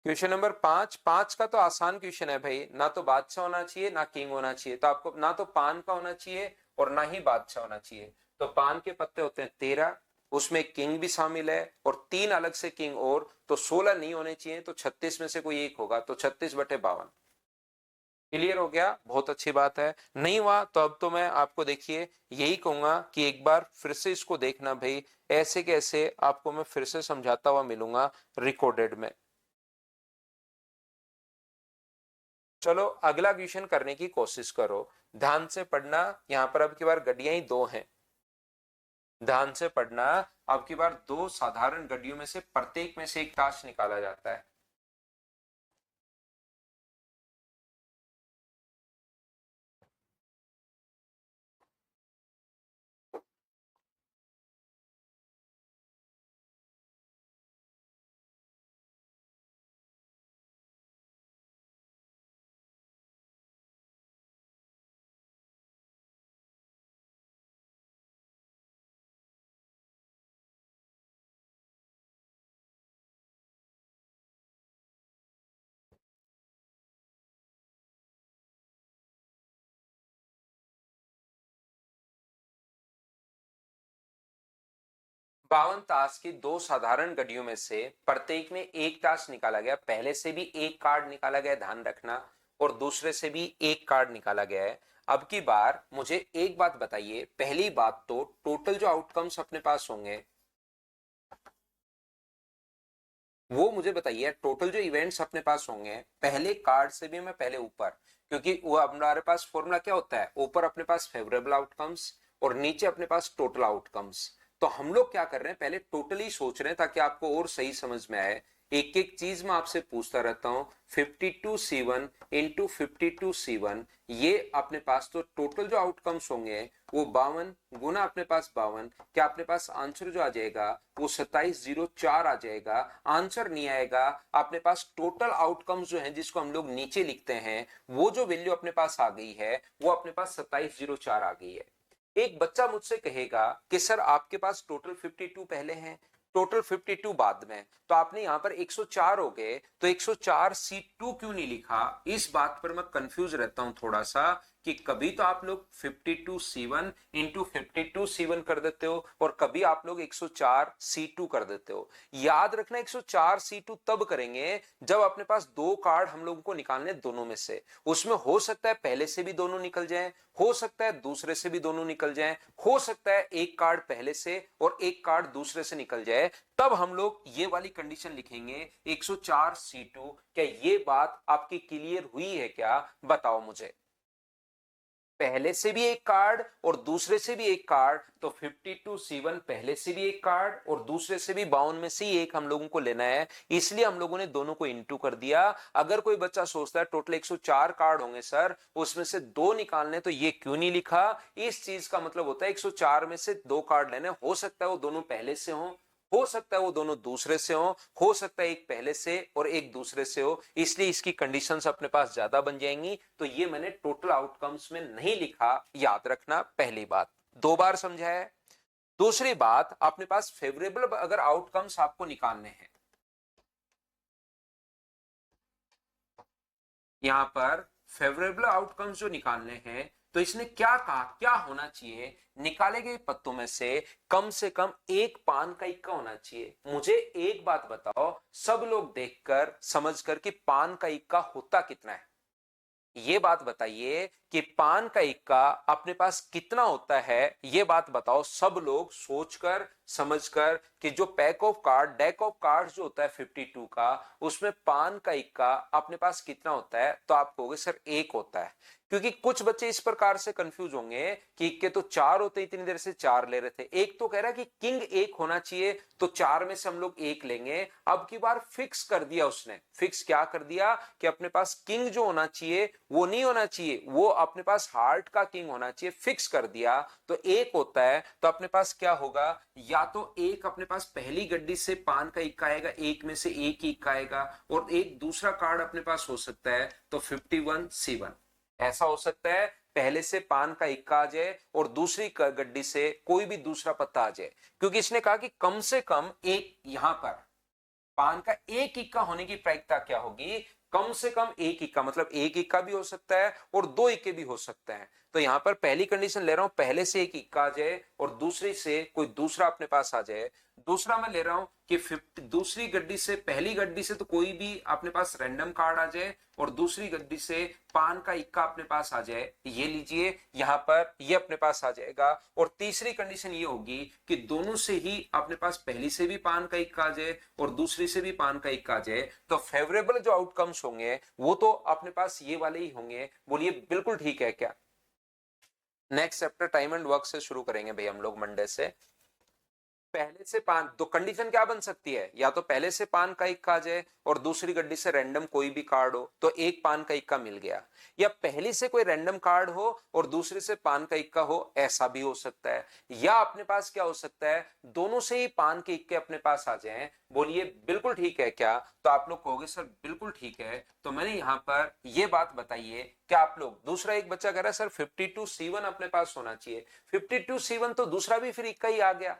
A: क्वेश्चन नंबर 5, 5 का तो आसान क्वेश्चन है भाई, ना तो बादशाह होना चाहिए ना किंग होना चाहिए, तो आपको ना तो पान का होना चाहिए और ना ही बादशाह होना चाहिए। तो पान के पत्ते होते हैं 13, उसमें किंग भी शामिल है और 3 अलग से किंग, और तो 16 नहीं होने चाहिए, तो 36 में से कोई एक होगा, तो 36/52। क्लियर हो गया? बहुत अच्छी बात है। नहीं हुआ तो अब तो मैं आपको देखिए यही कहूंगा कि एक बार फिर से इसको देखना भाई, ऐसे कैसे आपको मैं फिर से समझाता हुआ मिलूंगा रिकॉर्डेड में। चलो अगला क्वेश्चन करने की कोशिश करो, ध्यान से पढ़ना। यहां पर अब की बार गड्डियां ही 2 हैं, ध्यान से पढ़ना। अब की बार 2 साधारण गड्डियों में से प्रत्येक में से एक ताश निकाला जाता है। बावन ताश की 2 साधारण गड्डियों में से प्रत्येक में एक ताश निकाला गया, पहले से भी एक कार्ड निकाला गया, ध्यान रखना, और दूसरे से भी एक कार्ड निकाला गया है। अब की बार मुझे एक बात बताइए, पहली बात तो टोटल जो आउटकम्स अपने पास होंगे वो मुझे बताइए टोटल जो इवेंट्स अपने पास होंगे पहले कार्ड से भी मैं पहले ऊपर, क्योंकि वो हमारे पास फॉर्मूला क्या होता है, ऊपर अपने पास फेवरेबल आउटकम्स और नीचे अपने पास टोटल आउटकम्स। तो हम लोग क्या कर रहे हैं, पहले टोटली सोच रहे हैं ताकि आपको और सही समझ में आए। एक एक चीज मैं आपसे पूछता रहता हूं। 52C1 इंटू 52C1, ये अपने पास तो टोटल जो आउटकम्स होंगे वो 52 गुना अपने पास 52, क्या अपने पास आंसर जो आ जाएगा वो 2704 आ जाएगा। आंसर नहीं आएगा, अपने पास टोटल आउटकम्स जो है जिसको हम लोग नीचे लिखते हैं वो जो वैल्यू अपने पास आ गई है वो अपने पास 2704 आ गई है। एक बच्चा मुझसे कहेगा कि सर आपके पास टोटल 52 पहले हैं, टोटल 52 बाद में, तो आपने यहां पर 104 हो गए, तो 104C2 क्यों नहीं लिखा। इस बात पर मैं कंफ्यूज रहता हूं थोड़ा सा कि कभी तो आप लोग 52C1 इंटू 52C1 कर देते हो और कभी आप लोग 104C2 कर देते हो। याद रखना 104C2 तब करेंगे जब अपने पास दो कार्ड हम लोगों को निकालने दोनों में से, उसमें हो सकता है पहले से भी दोनों निकल जाएं, हो सकता है दूसरे से भी दोनों निकल जाएं, हो सकता है एक कार्ड पहले से और एक कार्ड दूसरे से निकल जाए, तब हम लोग ये वाली कंडीशन लिखेंगे 104C2। क्या ये बात आपकी क्लियर हुई है क्या, बताओ मुझे। पहले से भी एक कार्ड और दूसरे से भी एक कार्ड, तो 52C1 पहले से भी एक कार्ड और दूसरे से भी 52 में से एक हम लोगों को लेना है, इसलिए हम लोगों ने दोनों को इनटू कर दिया। अगर कोई बच्चा सोचता है टोटल 104 कार्ड होंगे सर, उसमें से दो निकालने, तो ये क्यों नहीं लिखा। इस चीज का मतलब होता है 104 में से दो कार्ड लेने, हो सकता है वो दोनों पहले से हो सकता है वो दोनों दूसरे से हो सकता है एक पहले से और एक दूसरे से हो, इसलिए इसकी कंडीशंस अपने पास ज्यादा बन जाएंगी। तो ये मैंने टोटल आउटकम्स में नहीं लिखा, याद रखना, पहली बात। दो बार समझा है। दूसरी बात, अपने पास फेवरेबल अगर आउटकम्स आपको निकालने हैं, यहां पर फेवरेबल आउटकम्स जो निकालने हैं, तो इसने क्या कहा, क्या होना चाहिए, निकाले गए पत्तों में से कम एक पान का इक्का होना चाहिए। मुझे एक बात बताओ, सब लोग देखकर समझकर कि पान का इक्का होता कितना है, ये बात बताइए कि पान का इक्का अपने पास कितना होता है, ये बात बताओ सब लोग सोचकर समझकर कि जो pack of card deck of card जो होता है 52 का, उसमें पान का इक्का अपने पास कितना होता है, तो आप कहोगे सर एक होता है। क्योंकि कुछ बच्चे इस प्रकार से कंफ्यूज होंगे कि इक्के तो चार होते, इतनी देर से चार ले रहे थे, एक तो कह रहा है कि किंग एक होना चाहिए, तो चार में से हम लोग एक लेंगे। अब की बार फिक्स कर दिया उसने, फिक्स क्या कर दिया कि अपने पास किंग जो होना चाहिए वो नहीं होना चाहिए, वो अपने पास हार्ट का किंग होना चाहिए, फिक्स कर दिया, तो एक होता है। तो अपने पास क्या होगा, या तो एक अपने पास पहली गड्डी से पान का इक्का आएगा, एक में से एक ही इक्का आएगा, और एक दूसरा कार्ड अपने पास हो सकता है तो 51C1 ऐसा हो सकता है, पहले से पान का इक्का आ जाए और दूसरी गड्डी से कोई भी दूसरा पत्ता आ जाए। क्योंकि इसने कहा कि कम से कम एक, यहां पर पान का एक इक्का होने की प्रायिकता क्या होगी, कम से कम एक इक्का, मतलब एक इक्का भी हो सकता है और दो इक्के भी हो सकते हैं। तो यहां पर पहली कंडीशन ले रहा हूं, पहले से एक इक्का आ जाए और दूसरी से कोई दूसरा अपने पास आ जाए। दूसरा मैं ले रहा हूं कि 50 दूसरी गड्डी से, पहली गड्डी से तो कोई भी अपने पास रैंडम कार्ड आ जाए और दूसरी गड्डी से पान का इक्का अपने पास आ जाए, ये लीजिए यहां पर ये अपने पास आ जाएगा। और तीसरी कंडीशन ये होगी कि दोनों से ही अपने पास पहली से भी पान का इक्का आ जाए और दूसरी से भी पान का इक्का आ जाए, तो फेवरेबल जो आउटकम्स होंगे वो तो अपने पास ये वाले ही होंगे। बोलिए बिल्कुल ठीक है क्या। Next chapter time and work से शुरू करेंगे भाई हम लोग मंडे से। पहले से पान, तो कंडीशन क्या बन सकती है, या तो पहले से पान का इक्का आ जाए और दूसरी गड्डी से रैंडम कोई भी कार्ड हो तो एक पान का इक्का मिल गया, या पहली से कोई रैंडम कार्ड हो और दूसरे से पान का इक्का हो, ऐसा भी हो सकता है। या अपने पास क्या हो सकता है, दोनों से ही पान के इक्के अपने पास आ जाएं। बोलिए बिल्कुल ठीक है क्या, तो आप लोग कहोगे सर बिल्कुल ठीक है। तो मैंने यहां पर ये बात बताइए क्या आप लोग, दूसरा एक बच्चा कह रहा है सर 52C1 अपने पास होना चाहिए, 52C1 तो दूसरा भी फिर इक्का ही आ गया,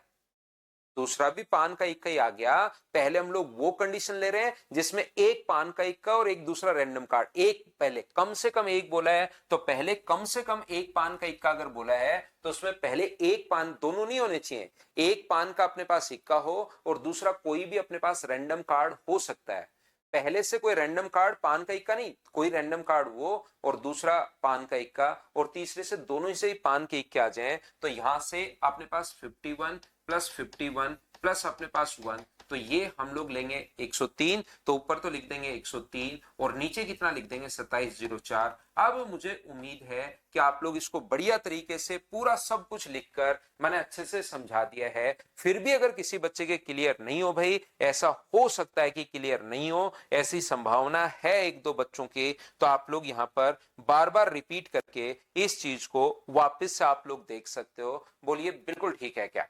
A: दूसरा भी पान का इक्का ही आ गया। पहले हम लोग वो कंडीशन ले रहे हैं जिसमें एक पान का इक्का और एक दूसरा रैंडम कार्ड, एक पहले कम से कम एक बोला है, तो पहले कम से कम एक पान का इक्का अगर बोला है तो उसमें पहले एक पान, दोनों नहीं होने चाहिए, एक पान का अपने पास इक्का हो और दूसरा कोई भी अपने पास रैंडम कार्ड हो सकता है। पहले से कोई रैंडम कार्ड, पान का इक्का नहीं, कोई रैंडम कार्ड वो और दूसरा पान का इक्का, और तीसरे से दोनों ही से ही पान के इक्के आ जाएं, तो यहां से अपने पास 51 प्लस 51 प्लस अपने पास 1, तो ये हम लोग लेंगे 103, तो ऊपर तो लिख देंगे 103 और नीचे कितना लिख देंगे 2704। अब मुझे उम्मीद है कि आप लोग इसको बढ़िया तरीके से पूरा सब कुछ लिखकर मैंने अच्छे से समझा दिया है। फिर भी अगर किसी बच्चे के क्लियर नहीं हो भाई, ऐसा हो सकता है कि क्लियर नहीं हो, ऐसी संभावना है एक दो बच्चों की, तो आप लोग यहाँ पर बार बार रिपीट करके इस चीज को वापस से आप लोग देख सकते हो। बोलिए बिल्कुल ठीक है क्या?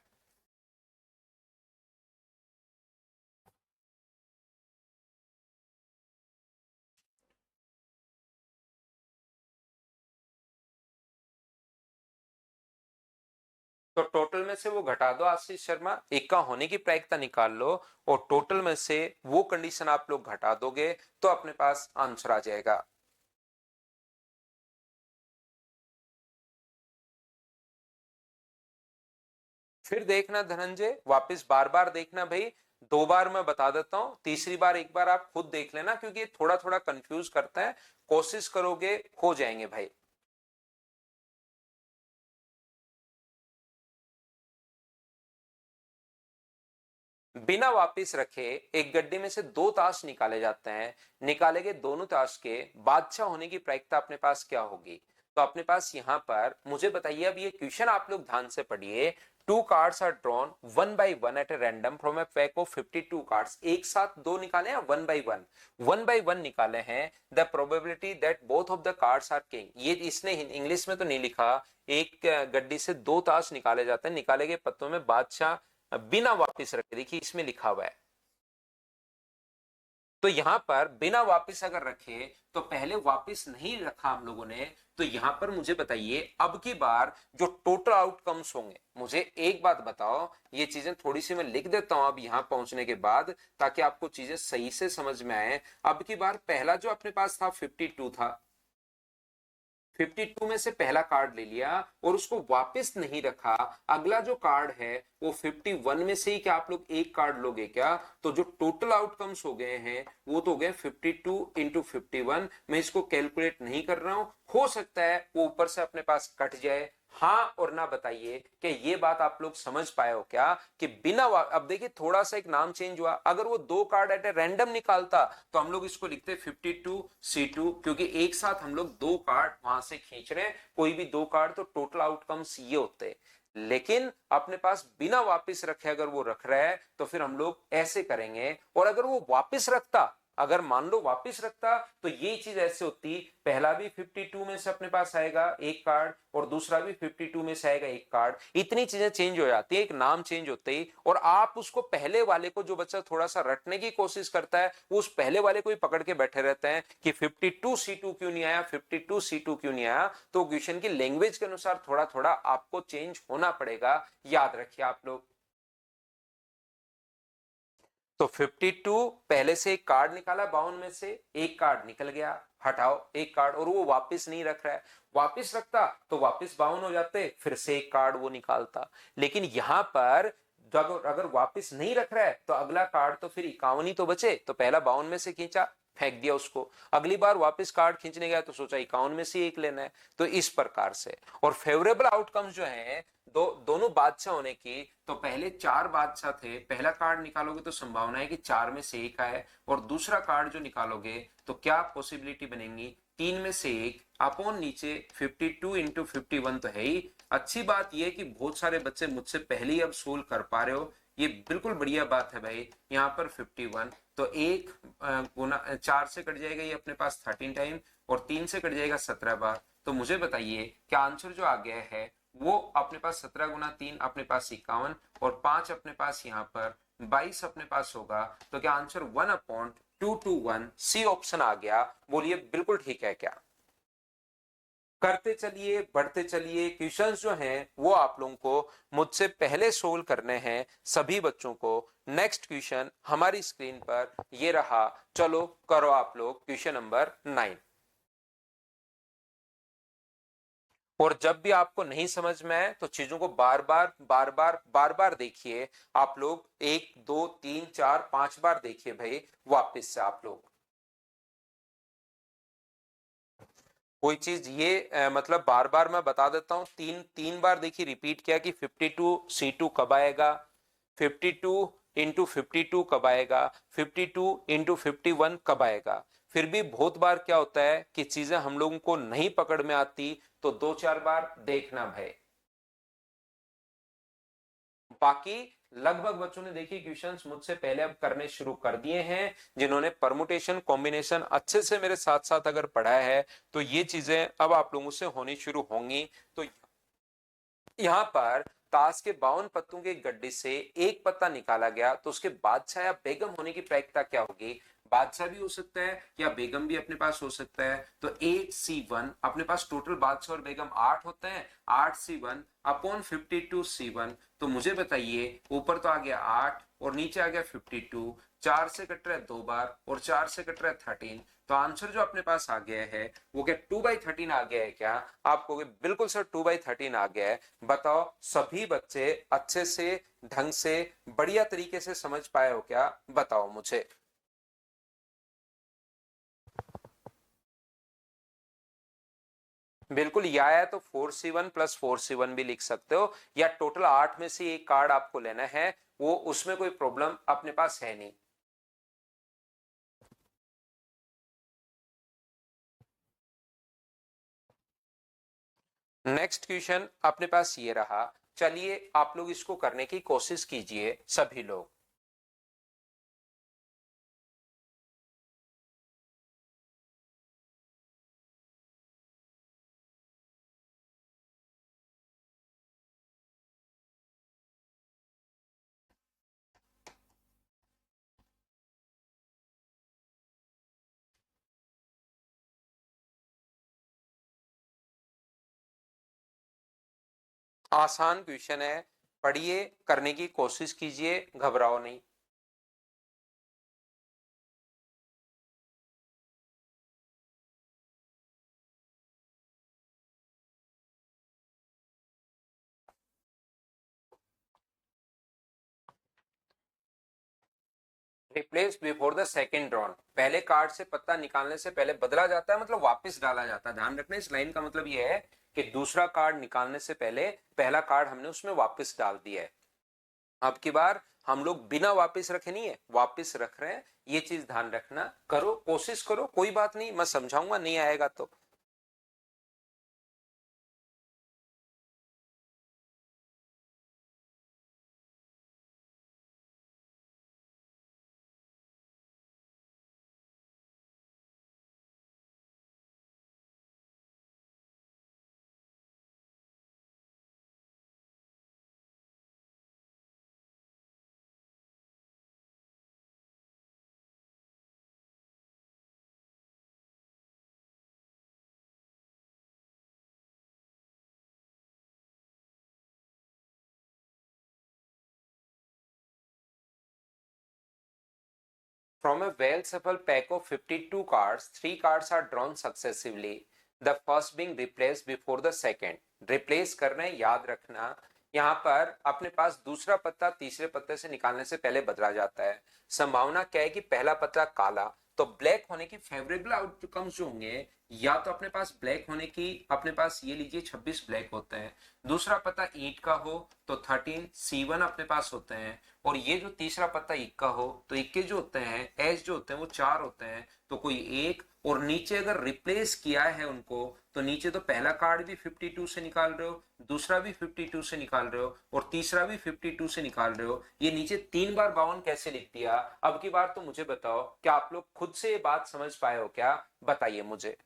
A: तो टोटल में से वो घटा दो आशीष शर्मा, एक का होने की प्रायिकता निकाल लो और टोटल में से वो कंडीशन आप लोग घटा दोगे तो अपने पास आंसर आ जाएगा। फिर देखना धनंजय, वापस बार बार देखना भाई, दो बार मैं बता देता हूं, तीसरी बार एक बार आप खुद देख लेना क्योंकि थोड़ा थोड़ा कंफ्यूज करता है। कोशिश करोगे हो जाएंगे भाई। बिना वापिस रखे एक गड्ढे में से दो ताश निकाले जाते हैं, निकाले गए दोनों ताश के बादशाह होने की प्रायिकता अपने पास क्या होगी? तो अपने पास यहाँ पर मुझे बताइए, अब ये क्वेश्चन आप लोग ध्यान से पढ़िए। Two cards are drawn one by one at a random from a pack of 52 cards. एक साथ दो निकाले हैं, वन बाई वन निकाले हैं। The probability that both of the cards are king, ये इसने इंग्लिश में तो नहीं लिखा। एक गड्डी से दो ताश निकाले जाते हैं, निकाले गए पत्तों में बादशाह बिना वापिस रखे, देखिए इसमें लिखा हुआ है। तो यहां पर बिना वापिस अगर रखे तो पहले वापिस नहीं रखा हम लोगों ने, तो यहां पर मुझे बताइए अब की बार जो टोटल आउटकम्स होंगे, मुझे एक बात बताओ, ये चीजें थोड़ी सी मैं लिख देता हूं अब यहां पहुंचने के बाद ताकि आपको चीजें सही से समझ में आए। अब की बार पहला जो अपने पास था 52 था, 52 में से पहला कार्ड ले लिया और उसको वापस नहीं रखा। अगला जो कार्ड है वो 51 में से ही क्या आप लोग एक कार्ड लोगे क्या? तो जो टोटल आउटकम्स हो गए हैं वो तो हो गए 52 इंटू 51। मैं इसको कैलकुलेट नहीं कर रहा हूं, हो सकता है वो ऊपर से अपने पास कट जाए। हाँ और ना बताइए कि ये बात आप लोग समझ पाए हो क्या कि बिना अब देखिए थोड़ा सा एक नाम चेंज हुआ। अगर वो दो कार्ड एट ए रैंडम निकालता तो हम लोग इसको लिखते 52C2, क्योंकि एक साथ हम लोग दो कार्ड वहां से खींच रहे हैं, कोई भी दो कार्ड तो टोटल आउटकम्स ये होते। लेकिन अपने पास बिना वापस रखे अगर वो रख रहा है तो फिर हम लोग ऐसे करेंगे। और अगर वो वापस रखता, अगर मान लो वापस रखता तो ये चीज ऐसे होती, पहला भी 52 में से अपने पास आएगा एक कार्ड और दूसरा भी 52 में से आएगा एक कार्ड। इतनी चीजें चेंज हो जाती है एक नाम चेंज होते ही। और आप उसको पहले वाले को, जो बच्चा थोड़ा सा रटने की कोशिश करता है वो उस पहले वाले को ही पकड़ के बैठे रहते हैं कि 52C2 क्यों नहीं आया, 52C2 क्यों नहीं आया। तो क्वेश्चन की लैंग्वेज के अनुसार थोड़ा थोड़ा आपको चेंज होना पड़ेगा, याद रखिए आप लोग। तो 52 पहले से एक कार्ड निकाला, 52 में से एक कार्ड निकल गया, हटाओ एक कार्ड, और वो वापस नहीं रख रहा है। वापस रखता तो वापस 52 हो जाते, फिर से एक कार्ड वो निकालता। लेकिन यहां पर अगर वापस नहीं रख रहा है तो अगला कार्ड तो फिर 51 ही तो बचे, तो पहला 52 में से खींचा, फेंक दिया उसको। अगली बार वापस कार्ड खींचने गया तो सोचा 51 में से एक लेना है। तो इस प्रकार से। और फेवरेबल आउटकम्स जो है दोनों बादशाह होने की, तो पहले चार बादशाह थे, पहला कार्ड निकालोगे तो संभावना है कि चार में से एक आए, और दूसरा कार्ड जो निकालोगे तो क्या पॉसिबिलिटी बनेगी, तीन में से एक अपॉन नीचे 52 इंटू 51 तो है ही। अच्छी बात यह कि बहुत सारे बच्चे मुझसे पहले ही अब सोल्व कर पा रहे हो, ये बिल्कुल बढ़िया बात है भाई। यहाँ पर 51 तो एक गुना चार से कट जाएगा ये अपने पास 13 टाइम, और तीन से कट जाएगा 17 बार। तो मुझे बताइए क्या आंसर जो आ गया है वो अपने पास 17 गुना 3 अपने पास 51, और 5 अपने पास यहाँ पर 22 अपने पास होगा। तो क्या आंसर 1/221 सी ऑप्शन आ गया? बोलिए बिल्कुल ठीक है क्या? करते चलिए, बढ़ते चलिए। क्वेश्चंस जो हैं वो आप लोगों को मुझसे पहले सोल्व करने हैं सभी बच्चों को। नेक्स्ट क्वेश्चन हमारी स्क्रीन पर ये रहा, चलो करो आप लोग क्वेश्चन नंबर 9। और जब भी आपको नहीं समझ में आए तो चीजों को बार बार देखिए आप लोग, एक दो तीन चार पांच बार देखिए भाई वापस से आप लोग। कोई चीज ये मतलब बार बार मैं बता देता हूं, तीन तीन बार देखिए रिपीट किया कि 52C2 कब आएगा, 52 इंटू 52 कब आएगा, 52 इंटू 51 कब आएगा। फिर भी बहुत बार क्या होता है कि चीजें हम लोगों को नहीं पकड़ में आती, तो 2-4 बार देखना भाई। बाकी लगभग बच्चों ने देखिए क्वेश्चंस मुझसे पहले अब करने शुरू कर दिए हैं, जिन्होंने परमुटेशन कॉम्बिनेशन अच्छे से मेरे साथ साथ अगर पढ़ा है तो ये चीजें अब आप लोगों से होनी शुरू होंगी। तो यहाँ पर ताश के 52 पत्तों के गड्ढे से एक पत्ता निकाला गया, तो उसके बादशाह या बेगम होने की प्रायिकता क्या होगी। बादशाह भी हो सकता है या बेगम भी अपने पास हो सकता है। तो 8C1 अपने पास टोटल बादशाह और बेगम 8 होते हैं, 8C1 अपॉन 52C1। तो मुझे बताइए, ऊपर तो आ गया 8 और नीचे आ गया 52, 4 से कट रहा है 2 बार और 4 से कट रहा है 13। तो आंसर जो अपने पास आ गया है वो क्या 2/13 आ गया है क्या। आप कहोगे बिल्कुल सर 2/13 आ गया है। बताओ सभी बच्चे अच्छे से ढंग से बढ़िया तरीके से समझ पाए हो क्या, बताओ मुझे। बिल्कुल, या तो 4C1 प्लस 4C1 भी लिख सकते हो, या टोटल 8 में से एक कार्ड आपको लेना है, वो उसमें कोई प्रॉब्लम अपने पास है नहीं। नेक्स्ट क्वेश्चन अपने पास ये रहा, चलिए आप लोग इसको करने की कोशिश कीजिए सभी लोग। आसान क्वेश्चन है, पढ़िए, करने की कोशिश कीजिए, घबराओ नहीं। Replace before the second drawn, पहले कार्ड से पत्ता निकालने से पहले बदला जाता है, मतलब वापस डाला जाता है। ध्यान रखना, इस लाइन का मतलब यह है कि दूसरा कार्ड निकालने से पहले पहला कार्ड हमने उसमें वापस डाल दिया है। अब की बार हम लोग बिना वापस रखे नहीं है, वापस रख रहे हैं, ये चीज ध्यान रखना। करो, कोशिश करो, कोई बात नहीं, मैं समझाऊंगा, नहीं आएगा तो। From a well-shuffled pack of 52 cards, 3 cards are drawn successively. The first being replaced before the second. Replace करना है, याद रखना। यहाँ पर अपने पास दूसरा पत्ता तीसरे पत्ते से निकालने से पहले बदला जाता है। संभावना क्या है कि पहला पत्ता काला, तो ब्लैक होने की फेवरेबल आउटकम्स जो होंगे, या तो अपने पास ब्लैक होने की, अपने पास ये लीजिए 26 ब्लैक होते हैं। दूसरा पत्ता 8 का हो तो 13C1 अपने पास होते हैं। और ये जो तीसरा पत्ता इक्का हो तो इक्के जो होते हैं, एज जो होते हैं वो 4 होते हैं, तो कोई एक। और नीचे अगर रिप्लेस किया है उनको, तो नीचे तो पहला कार्ड भी 52 से निकाल रहे हो, दूसरा भी 52 से निकाल रहे हो, और तीसरा भी 52 से निकाल रहे हो। ये नीचे 3 बार 52 कैसे लिख दिया। अब की बार तो मुझे बताओ, क्या आप लोग खुद से ये बात समझ पाए हो क्या, बताइए मुझे।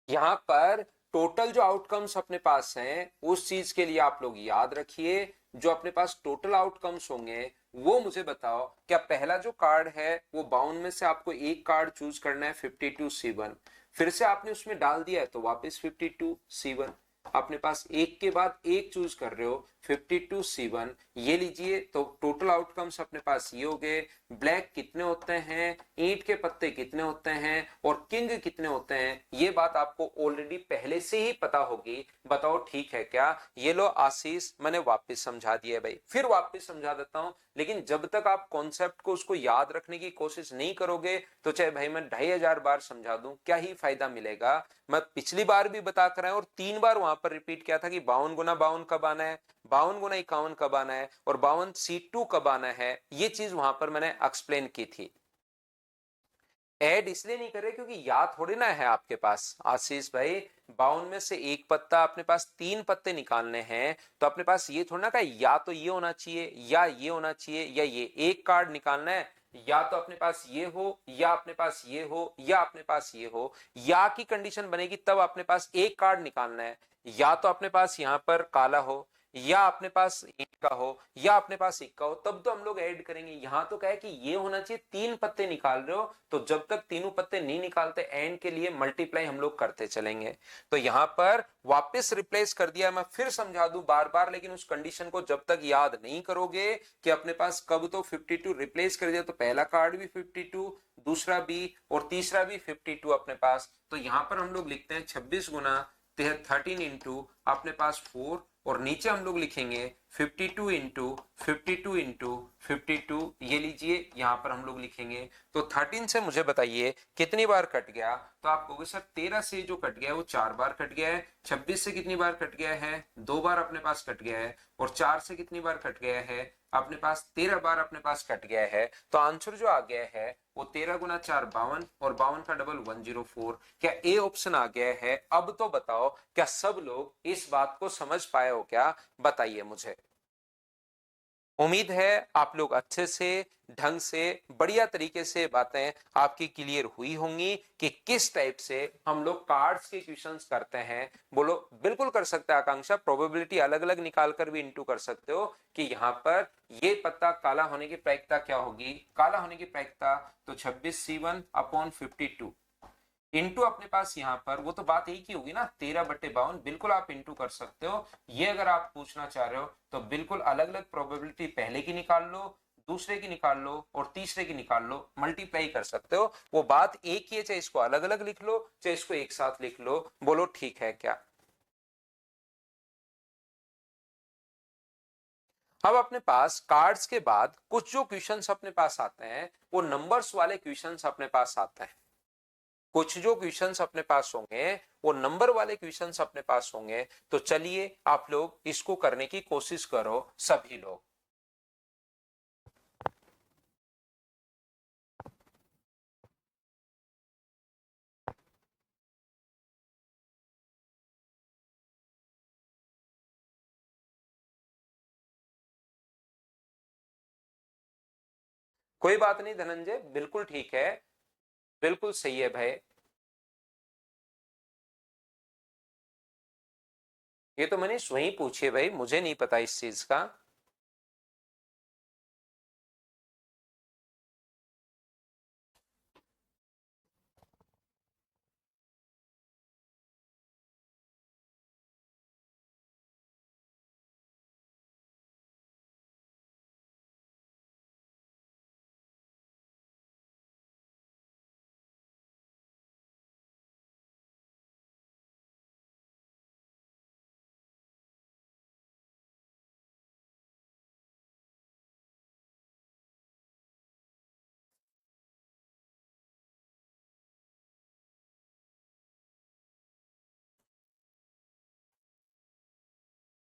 A: यहाँ पर टोटल जो आउटकम्स अपने पास हैं, उस चीज के लिए आप लोग याद रखिए, जो अपने पास टोटल आउटकम्स होंगे वो मुझे बताओ। क्या पहला जो कार्ड है वो 52 में से आपको एक कार्ड चूज करना है, 52C1, फिर से आपने उसमें डाल दिया है तो वापस 52C1, अपने पास एक के बाद एक चूज कर रहे हो, 52C1। ये लीजिए, तो टोटल आउटकम्स अपने पास ये हो गए। ब्लैक कितने होते हैं, ईंट के पत्ते कितने होते हैं, और किंग कितने होते हैं, ये बात आपको ऑलरेडी पहले से ही पता होगी। बताओ ठीक है क्या। ये लो आशीष, मैंने वापस समझा दिया भाई, फिर वापस समझा देता हूं। लेकिन जब तक आप कॉन्सेप्ट को उसको याद रखने की कोशिश नहीं करोगे, तो चाहे भाई मैं 2500 बार समझा दूं, क्या ही फायदा मिलेगा। मैं पिछली बार भी बता कर आया और 3 बार वहां पर रिपीट किया था कि 52 गुना 52 कब आना है, 52 गुना 51 कब आना है और 52 C2 कब आना है, ये चीज वहां पर मैंने एक्सप्लेन की थी। ऐड इसलिए नहीं करे क्योंकि याद थोड़ी ना है आपके पास आशीष भाई, 52 में से एक पत्ता अपने पास 3 पत्ते निकालने हैं, तो अपने पास ये थोड़ा ना का या तो ये होना चाहिए या ये होना चाहिए या ये, एक कार्ड निकालना है, या तो अपने पास ये हो या अपने पास ये हो या अपने पास ये हो, या की कंडीशन बनेगी तब अपने पास एक कार्ड निकालना है, या तो अपने पास यहां पर काला हो या अपने पास ईंट का हो या अपने पास सिक्का हो, तब तो हम लोग ऐड करेंगे। यहां तो कहे कि ये होना चाहिए, 3 पत्ते निकाल रहे हो तो जब तक तीनों पत्ते नहीं निकालते एंड के लिए मल्टीप्लाई हम लोग करते चलेंगे। तो यहां पर वापस रिप्लेस कर दिया, मैं फिर समझा दूं बार बार, लेकिन उस कंडीशन को जब तक याद नहीं करोगे कि अपने पास कब, तो 52 रिप्लेस कर दिया तो पहला कार्ड भी 52, दूसरा भी और तीसरा भी 52 अपने पास। तो यहां पर हम लोग लिखते हैं 26 गुना 13 इंटू अपने पास 4 और नीचे हम लोग लिखेंगे 52 इंटू 52, ये लीजिए यहां पर हम लोग लिखेंगे। तो 13 से मुझे बताइए कितनी बार कट गया, तो आप कहोगे सर 13 से जो कट गया है वो 4 बार कट गया है, 26 से कितनी बार कट गया है, 2 बार अपने पास कट गया है, और 4 से कितनी बार कट गया है अपने पास, 13 बार अपने पास कट गया है। तो आंसर जो आ गया है वो 13 गुना 4 52 और 52 का डबल 104। क्या ए ऑप्शन आ गया है? अब तो बताओ क्या सब लोग इस बात को समझ पाए हो क्या, बताइए मुझे। उम्मीद है आप लोग अच्छे से, ढंग से, बढ़िया तरीके से बातें आपकी क्लियर हुई होंगी कि किस टाइप से हम लोग कार्ड्स के क्वेश्चंस करते हैं। बोलो बिल्कुल कर सकते हैं आकांक्षा, प्रोबेबिलिटी अलग अलग निकाल कर भी इंटू कर सकते हो कि यहाँ पर ये पत्ता काला होने की प्रायिकता क्या होगी, काला होने की प्रायिकता तो 26C1 अपॉन 52 इंटू अपने पास यहाँ पर वो तो बात एक ही होगी ना 13/52, बिल्कुल आप इंटू कर सकते हो। ये अगर आप पूछना चाह रहे हो तो बिल्कुल अलग अलग प्रोबेबिलिटी पहले की निकाल लो, दूसरे की निकाल लो और तीसरे की निकाल लो, मल्टीप्लाई कर सकते हो। वो बात एक ही है, चाहे इसको अलग अलग लिख लो चाहे इसको एक साथ लिख लो। बोलो ठीक है क्या? अब अपने पास कार्ड्स के बाद कुछ जो क्वेश्चंस अपने पास आते हैं वो नंबर्स वाले क्वेश्चंस अपने पास आते हैं। कुछ जो क्वेश्चंस अपने पास होंगे वो नंबर वाले क्वेश्चंस अपने पास होंगे। तो चलिए आप लोग इसको करने की कोशिश करो सभी लोग। कोई बात नहीं धनंजय, बिल्कुल ठीक है, बिल्कुल सही है भाई। ये तो मैंने वही पूछी है भाई, मुझे नहीं पता इस चीज का।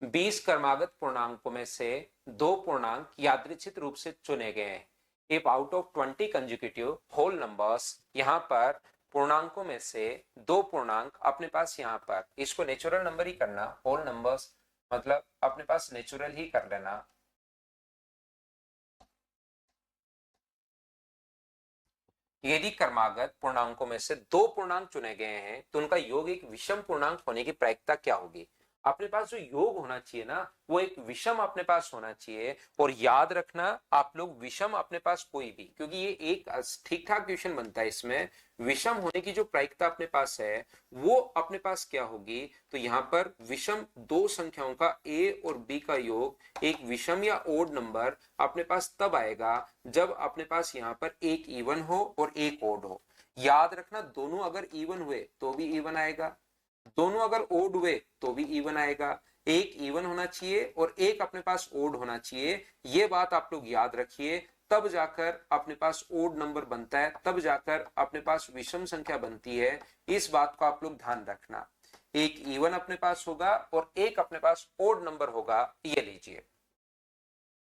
A: बीस क्रमागत पूर्णांकों में से दो पूर्णांक यादृच्छिक रूप से चुने गए हैं। If out of 20 consecutive whole numbers, यहाँ पर पूर्णांकों में से दो पूर्णांक अपने पास, यहाँ पर इसको नेचुरल नंबर ही करना, होल नंबर्स मतलब अपने पास नेचुरल ही कर लेना। यदि क्रमागत पूर्णांकों में से दो पूर्णांक चुने गए हैं तो उनका योग एक विषम पूर्णांक होने की प्रायिकता क्या होगी? अपने पास जो योग होना चाहिए ना वो एक विषम अपने पास होना चाहिए। और याद रखना आप लोग, विषम अपने पास कोई भी, क्योंकि ये एक ठीक ठाक क्वेश्चन बनता है इसमें, विषम होने की जो प्रायिकता अपने पास है वो अपने पास क्या होगी? तो यहाँ पर विषम दो संख्याओं का ए और बी का योग एक विषम या ओड नंबर अपने पास तब आएगा जब अपने पास यहाँ पर एक इवन हो और एक ओड हो। याद रखना दोनों अगर इवन हुए तो भी इवन आएगा, दोनों अगर ओड हुए तो भी इवन आएगा। एक इवन होना चाहिए और एक अपने पास ओड होना चाहिए, ये बात आप लोग याद रखिए। तब जाकर अपने पास ओड नंबर बनता है, तब जाकर अपने पास विषम संख्या बनती है। इस बात को आप लोग ध्यान रखना। एक इवन अपने पास होगा और एक अपने पास ओड नंबर होगा। ये लीजिए,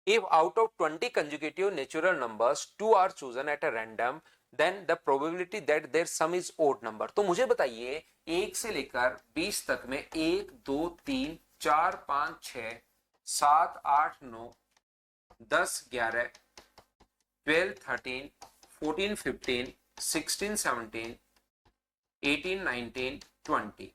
A: if out of 20 consecutive natural numbers 2 are chosen at a random then the probability that their sum is odd number। तो मुझे बताइए 1 से लेकर 20 तक में 1 2 3 4 5 6 7 8 9 10 11 12 13 14 15 16 17 18 19 20,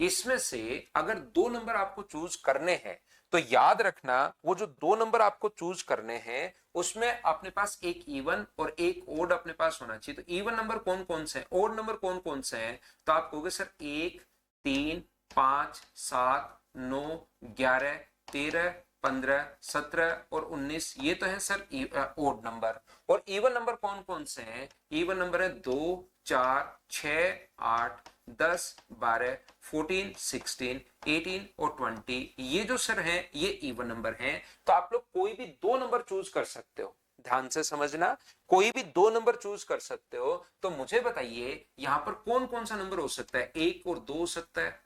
A: इसमें से अगर दो नंबर आपको चूज करने हैं तो याद रखना वो जो दो नंबर आपको चूज करने हैं उसमें अपने पास एक इवन और एक ओड अपने पास होना चाहिए। तो इवन नंबर कौन कौन से हैं, ओड नंबर कौन कौन से हैं? तो आप कहोगे सर 1 3 5 7 9 11 13 15 17 और 19, ये तो है सर ओड नंबर। और इवन नंबर कौन कौन से हैं? इवन नंबर है 2 4 6 8 10 12 14 16 18 और 20, ये जो सर हैं ये इवन नंबर हैं। तो आप लोग कोई भी दो नंबर चूज कर सकते हो, ध्यान से समझना, कोई भी दो नंबर चूज कर सकते हो। तो मुझे बताइए यहां पर कौन कौन सा नंबर हो सकता है? 1 और 2 हो सकता है,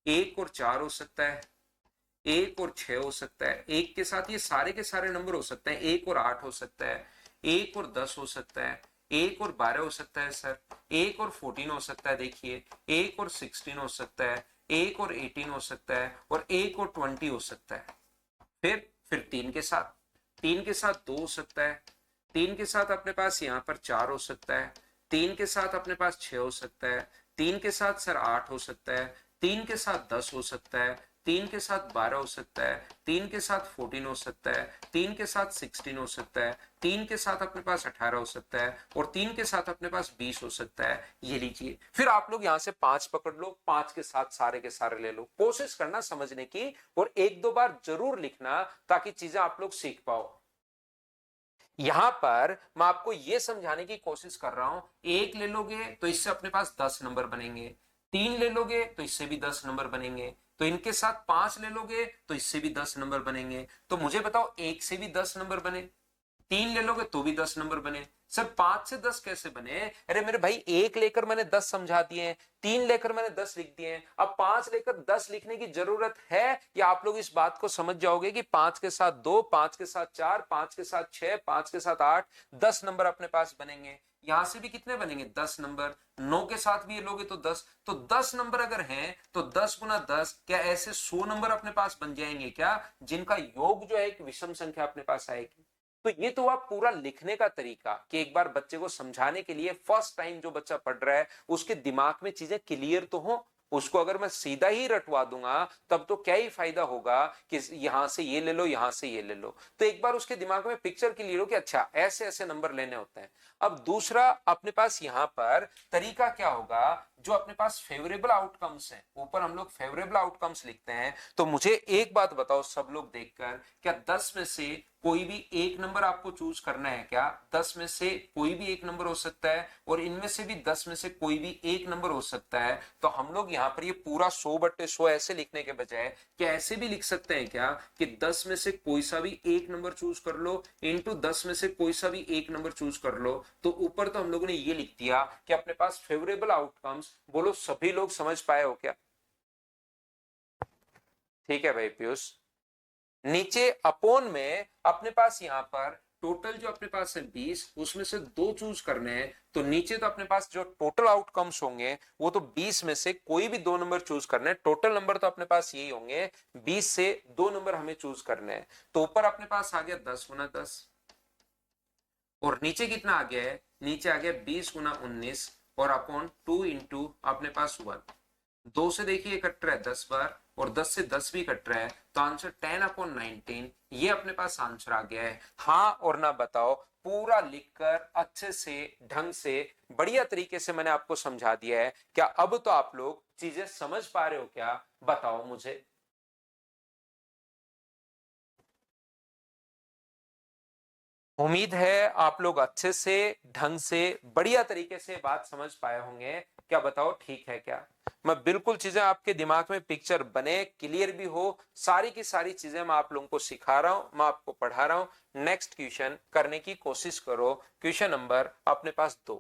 A: 1 और 4 हो सकता है, 1 और 6 हो सकता है, एक के साथ ये सारे के सारे नंबर हो सकते हैं, 1 और 8 हो सकता है, 1 और 10 हो सकता है, 1 और 12 हो सकता है सर, 1 और 14 हो सकता है, देखिए 1 और 16 हो सकता है, 1 और 18 हो सकता है और 1 और 20 हो सकता है। फिर 3 के साथ, 3 के साथ 2 हो सकता है, 3 के साथ अपने पास यहाँ पर 4 हो सकता है, 3 के साथ अपने पास 6 हो सकता है, 3 के साथ सर 8 हो सकता है, 3 के साथ 10 हो सकता है, 3 के साथ 12 हो सकता है, 3 के साथ 14 हो सकता है, 3 के साथ 16 हो सकता है, 3 के साथ अपने पास 18 हो सकता है और 3 के साथ अपने पास 20 हो सकता है। ये लीजिए, फिर आप लोग यहां से 5 पकड़ लो, 5 के साथ सारे के सारे ले लो। कोशिश करना समझने की और एक दो बार जरूर लिखना ताकि चीजें आप लोग सीख पाओ। यहां पर मैं आपको यह समझाने की कोशिश कर रहा हूं, एक ले लोगे तो इससे अपने पास 10 नंबर बनेंगे, 3 ले लोगे तो इससे भी 10 नंबर बनेंगे, तो इनके साथ 5 ले लोगे तो इससे भी 10 नंबर बनेंगे। तो मुझे बताओ एक से भी 10 नंबर बने, 3 ले लोगे तो भी 10 नंबर बने। सर 5 से 10 कैसे बने? अरे मेरे भाई एक लेकर मैंने 10 समझा दिए हैं, 3 लेकर मैंने 10 लिख दिए हैं, अब 5 लेकर 10 लिखने की जरूरत है? या आप लोग इस बात को समझ जाओगे कि 5 के साथ 2, 5 के साथ 4, 5 के साथ 6, 5 के साथ 8, 10 नंबर अपने पास बनेंगे। यहां से भी कितने बनेंगे? 10 नंबर। 9 के साथ भी ये लोगे तो 10, तो 10 नंबर अगर हैं तो 10 गुना 10, क्या ऐसे 100 नंबर अपने पास बन जाएंगे क्या, जिनका योग जो है एक विषम संख्या अपने पास आएगी? तो ये तो आप पूरा लिखने का तरीका कि एक बार बच्चे को समझाने के लिए फर्स्ट टाइम जो बच्चा पढ़ रहा है उसके दिमाग में चीजें क्लियर तो हो। उसको अगर मैं सीधा ही रटवा दूंगा तब तो क्या ही फायदा होगा कि यहां से ये ले लो, यहां से ये ले लो। तो एक बार उसके दिमाग में पिक्चर क्लियर हो कि अच्छा ऐसे ऐसे नंबर लेने होते हैं। अब दूसरा अपने पास यहां पर तरीका क्या होगा, जो अपने पास फेवरेबल आउटकम्स हैं, ऊपर हम लोग फेवरेबल आउटकम्स लिखते हैं। तो मुझे एक बात बताओ सब लोग देखकर, क्या 10 में से कोई भी एक नंबर आपको चूज करना है क्या? 10 में से कोई भी एक नंबर हो सकता है और इनमें से भी 10 में से कोई भी एक नंबर हो सकता है। तो हम लोग यहाँ पर ये पूरा 100/100 ऐसे लिखने के बजाय क्या ऐसे भी लिख सकते हैं क्या कि 10 में से कोई सा भी एक नंबर चूज कर लो इंटू 10 में से कोई सा भी एक नंबर चूज कर लो। तो ऊपर तो हम लोगों ने ये लिख दिया कि अपने पास फेवरेबल आउटकम्स। बोलो सभी लोग समझ पाए हो क्या? ठीक है भाई पीयूष। नीचे अपोन में अपने पास यहां पर टोटल जो अपने पास है 20, उसमें से दो चूज करने हैं। तो नीचे तो अपने पास जो टोटल आउटकम्स होंगे वो तो 20 में से कोई भी दो नंबर चूज करने हैं। टोटल नंबर तो अपने पास यही होंगे, 20 से दो नंबर हमें चूज करने हैं। तो ऊपर अपने पास आ गया 10 गुना 10 और नीचे कितना आ गया है? नीचे आ गया 20 गुना 19 और अपॉन 2 इंटू अपने पास 1। 2 से देखिए कट रहा है 10 बार और 10 से 10 भी कट रहा है, तो आंसर 10/19 ये अपने पास आंसर आ गया है। हाँ और ना बताओ, पूरा लिखकर अच्छे से ढंग से बढ़िया तरीके से मैंने आपको समझा दिया है। क्या अब तो आप लोग चीजें समझ पा रहे हो क्या? बताओ मुझे। उम्मीद है आप लोग अच्छे से, ढंग से, बढ़िया तरीके से बात समझ पाए होंगे। क्या बताओ, ठीक है क्या? मैं बिल्कुल चीजें आपके दिमाग में पिक्चर बने, क्लियर भी हो, सारी की सारी चीजें मैं आप लोगों को सिखा रहा हूं, मैं आपको पढ़ा रहा हूं। नेक्स्ट क्वेश्चन करने की कोशिश करो। क्वेश्चन नंबर अपने पास 2।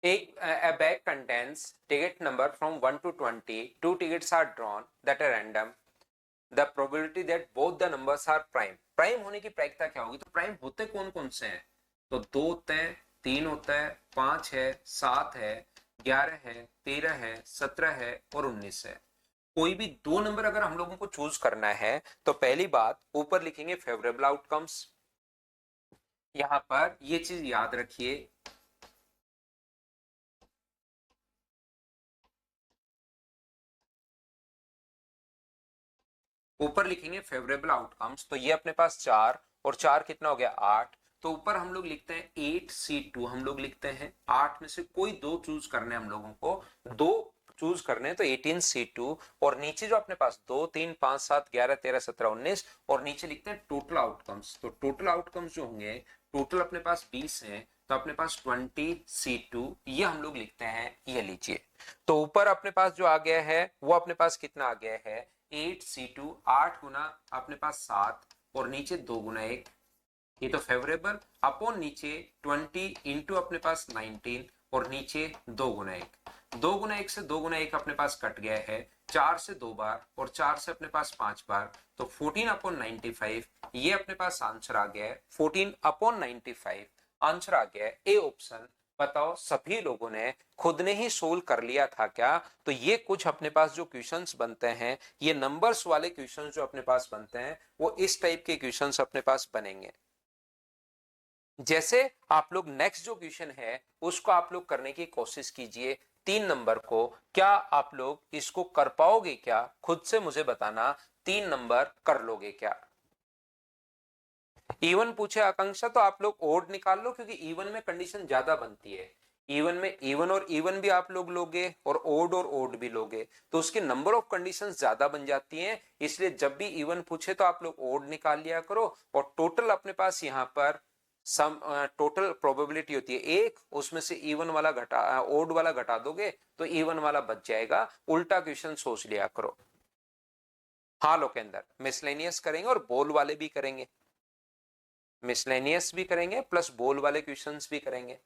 A: एक a bag contains ticket number from 1 to 20. Two tickets are drawn that are random. The probability that both the numbers are prime. Prime होने की प्रायिकता क्या होगी? तो प्राइम होते कौन कौन से हैं? तो 2 होते हैं, 3 होता है, 5 है, 7 है, 11 है, 13 है, 17 है और 19 है। कोई भी दो नंबर अगर हम लोगों को चूज करना है तो पहली बात ऊपर लिखेंगे फेवरेबल आउटकम्स। यहां पर ये चीज याद रखिए, ऊपर लिखेंगे फेवरेबल आउटकम्स। तो ये अपने पास 4 और 4 कितना हो गया? 8। तो ऊपर हम लोग लिखते हैं 8C2, हम लोग लिखते हैं 8 में से कोई दो चूज करने हम लोगों को, दो चूज करने हैं तो 18C2। और नीचे जो अपने पास 2 3 5 7 11 13 17 19 और नीचे लिखते हैं टोटल आउटकम्स। तो टोटल आउटकम्स जो होंगे, टोटल अपने पास 20 है, तो अपने पास 20C2 ये हम लोग लिखते हैं, ये लीजिए। तो ऊपर अपने पास जो आ गया है वो अपने पास कितना आ गया है? 8C2, 8 गुना अपने पास 7 और नीचे 2 गुना 1, ये तो फेवरेबल। अपॉन नीचे 20 इंटू अपने पास 19 और नीचे 2 गुना 1। 2 गुना 1 से 2 गुना 1 अपने पास कट गया है, 4 से 2 बार और 4 से अपने पास 5 बार, तो 14 अपॉन 95 ये अपने पास आंसर आ गया है। 14 अपॉन 95 आंसर आ गया है, ए ऑप्शन। बताओ सभी लोगों ने खुद ने ही सोल्व कर लिया था क्या? तो ये कुछ अपने पास जो क्वेश्चंस बनते हैं, ये नंबर्स वाले क्वेश्चंस जो अपने पास बनते हैं, वो इस टाइप के क्वेश्चंस अपने पास बनेंगे। जैसे आप लोग नेक्स्ट जो क्वेश्चन है उसको आप लोग करने की कोशिश कीजिए। 3 नंबर को क्या आप लोग इसको कर पाओगे क्या? खुद से मुझे बताना, 3 नंबर कर लोगे क्या? इवन पूछे आकांक्षा तो आप लोग ओड निकाल लो, क्योंकि इवन में कंडीशन ज्यादा बनती है। इवन में इवन और इवन भी आप लोग लोगे और ओड भी लोगे, तो उसके नंबर ऑफ कंडीशंस ज्यादा बन जाती हैं। इसलिए जब भी इवन पूछे तो आप लोग ओड निकाल लिया करो, और टोटल अपने पास यहाँ पर सम टोटल प्रोबेबिलिटी होती है 1, उसमें से इवन वाला घटा ओड वाला घटा दोगे तो इवन वाला बच जाएगा। उल्टा क्वेश्चन सोच लिया करो। हाँ लोकेंद्र, मिसलेनियस करेंगे और बोल वाले भी करेंगे, मिसलेनियस भी करेंगे प्लस बोल वाले क्वेश्चंस भी करेंगे।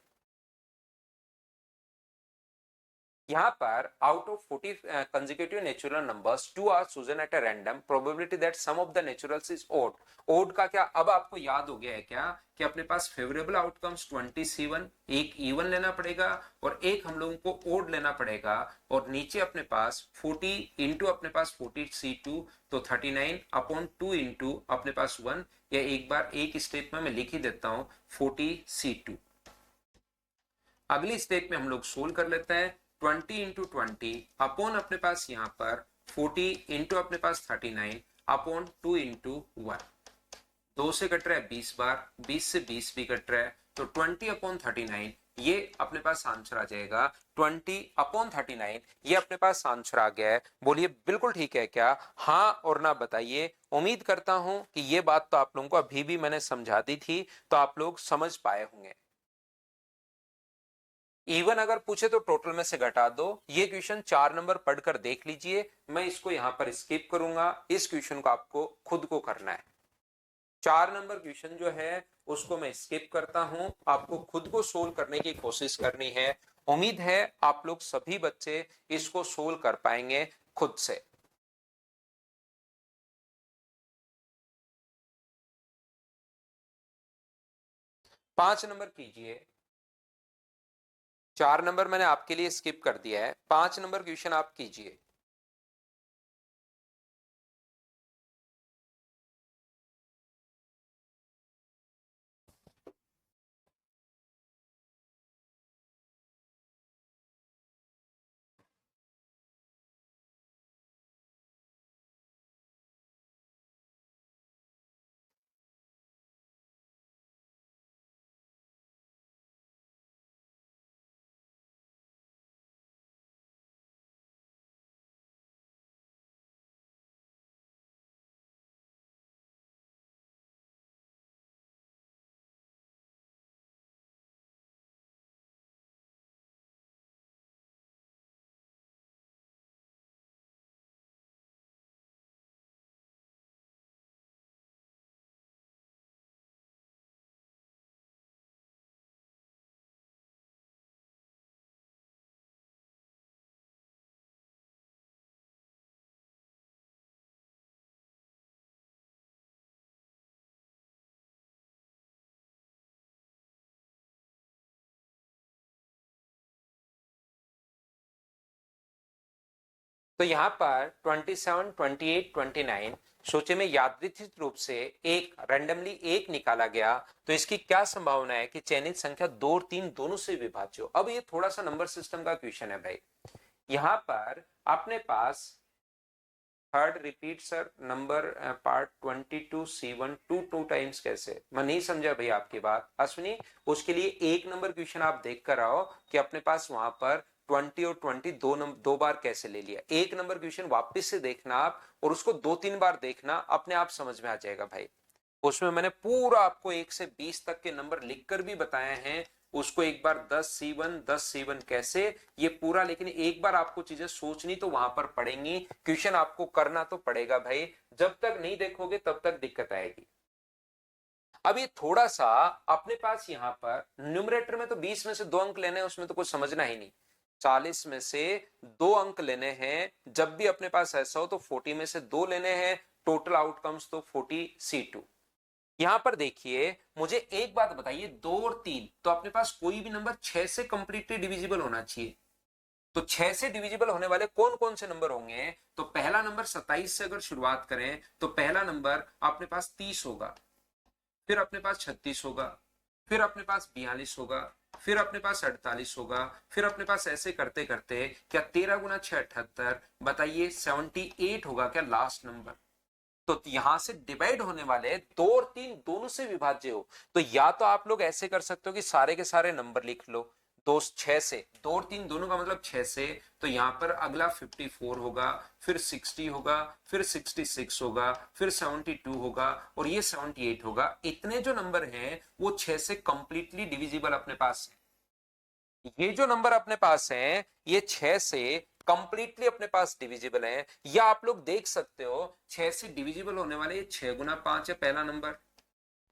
A: यहाँ पर out of 40 consecutive natural numbers 2 are chosen at a random probability that sum of the naturals is odd। odd का क्या अब आपको याद हो गया है क्या कि अपने पास फेवरेबल आउटकम्स 27, एक इवन लेना पड़ेगा और एक हम लोगों को ओड लेना पड़ेगा, और नीचे अपने पास 40 इंटू अपने पास 40C2, तो 39 अपॉन 2 इंटू अपने पास 1, या एक बार एक स्टेप में मैं लिख ही देता हूं 40C2। अगली स्टेप में हम लोग सोल्व कर लेते हैं। 20 इंटू 20 अपॉन अपने पास यहाँ पर 40 इंटू अपने पास 39 अपॉन 2 इंटू 1। 2 से कट रहा है 20 बार, 20 से 20 भी कट रहा है, तो 20 अपॉन 39 ये अपने पास आंसर आ जाएगा। 20 अपॉन 39 ये अपने पास आंसर आ गया है। बोलिए बिल्कुल ठीक है क्या? हाँ और ना बताइए। उम्मीद करता हूं कि ये बात तो आप लोगों को अभी भी मैंने समझा दी थी, तो आप लोग समझ पाए होंगे। इवन अगर पूछे तो टोटल में से घटा दो। ये क्वेश्चन 4 नंबर पढ़कर देख लीजिए, मैं इसको यहां पर स्किप करूंगा। इस क्वेश्चन को आपको खुद को करना है। 4 नंबर क्वेश्चन जो है उसको मैं स्किप करता हूं। आपको खुद को सोल्व करने की कोशिश करनी है। उम्मीद है आप लोग सभी बच्चे इसको सोल्व कर पाएंगे खुद से। 5 नंबर कीजिए। 4 नंबर मैंने आपके लिए स्किप कर दिया है। 5 नंबर क्वेश्चन आप कीजिए। तो यहाँ पर 27, 28, 29 सोचे में यादृच्छिक रूप से एक रैंडमली एक निकाला गया, तो इसकी क्या संभावना है कि चयनित संख्या 2 और 3 दोनों से विभाज्य हो। अब ये थोड़ा सा नंबर सिस्टम का क्वेश्चन है भाई। यहाँ पर अपने पास third repeat sir number part 22C1 two times कैसे, मैं नहीं समझा भाई आपकी बात अश्विनी। उसके लिए एक नंबर क्वेश्चन आप देख कर आओ कि अपने पास वहां पर 20 और 20 दो बार कैसे ले लिया। एक नंबर क्वेश्चन वापस से देखना आप, और उसको 2-3 बार देखना, अपने आप समझ में आ जाएगा भाई। उसमें मैंने पूरा आपको 1 से 20 तक के नंबर लिखकर भी बताए हैं। उसको एक बार 10C1 कैसे, ये पूरा, लेकिन एक बार आपको चीजें सोचनी तो वहां पर पड़ेंगी, क्वेश्चन आपको करना तो पड़ेगा भाई। जब तक नहीं देखोगे तब तक दिक्कत आएगी। अब ये थोड़ा सा अपने पास यहाँ पर न्यूमरेटर में तो 20 में से 2 अंक लेने हैं, उसमें तो कुछ समझना ही नहीं। 40 में से 2 अंक लेने हैं, जब भी अपने पास ऐसा हो तो 40 में से 2 लेने हैं, टोटल आउटकम्स तो 40C2। यहां पर देखिए, मुझे एक बात बताइए, 2 और 3 तो अपने पास कोई भी नंबर 6 से कंप्लीटली डिविजिबल होना चाहिए। तो 6 से डिविजिबल होने वाले कौन कौन से नंबर होंगे? तो पहला नंबर 27 से अगर शुरुआत करें तो पहला नंबर अपने पास 30 होगा, फिर अपने पास 36 होगा, फिर अपने पास 42 होगा, फिर अपने पास 48 होगा, फिर अपने पास ऐसे करते करते क्या 13 गुना 6 78, बताइए 78 होगा क्या लास्ट नंबर? तो यहां से डिवाइड होने वाले 2 और 3 दोनों से विभाज्य हो, तो या तो आप लोग ऐसे कर सकते हो कि सारे के सारे नंबर लिख लो। 6 से 2 और 3 दोनों का मतलब 6 से, तो यहां पर अगला 54 होगा, फिर 60 होगा, फिर 66 होगा, फिर 72 होगा, और ये 78 होगा। इतने जो नंबर हैं वो 6 से कंप्लीटली डिविजिबल अपने पास है। ये जो नंबर अपने पास हैं ये 6 से कंप्लीटली अपने पास डिविजिबल हैं। या आप लोग देख सकते हो 6 से डिविजिबल होने वाले 6 गुना 5 है पहला नंबर,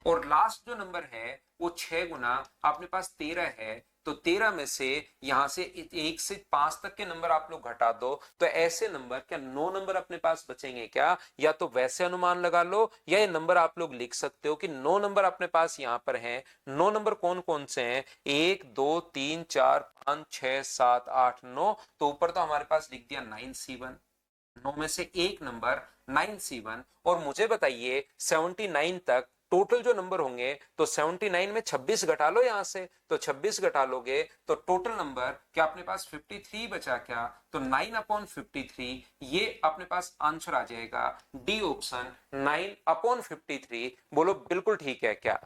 A: और लास्ट जो नंबर है वो 6 गुना अपने पास 13 है। तो 13 में से यहां से 1 से 5 तक के नंबर आप लोग घटा दो, तो ऐसे नंबर क्या 9 नंबर अपने पास बचेंगे क्या? या तो वैसे अनुमान लगा लो, या ये नंबर आप लोग लिख सकते हो कि 9 नंबर अपने पास यहां पर हैं। 9 नंबर कौन कौन से हैं? 1 2 3 4 5 6 7 8 9। तो ऊपर तो हमारे पास लिख दिया 9C1, 9 में से एक नंबर 9C1। और मुझे बताइए 79 तक टोटल जो नंबर होंगे, तो 79 में 26 घटा लो यहां से, तो 26 घटा लोगे तो टोटल नंबर क्या अपने पास 53 बचा क्या? तो 9/53 ये अपने पास आंसर आ जाएगा, डी ऑप्शन 9/53। बोलो बिल्कुल ठीक है क्या?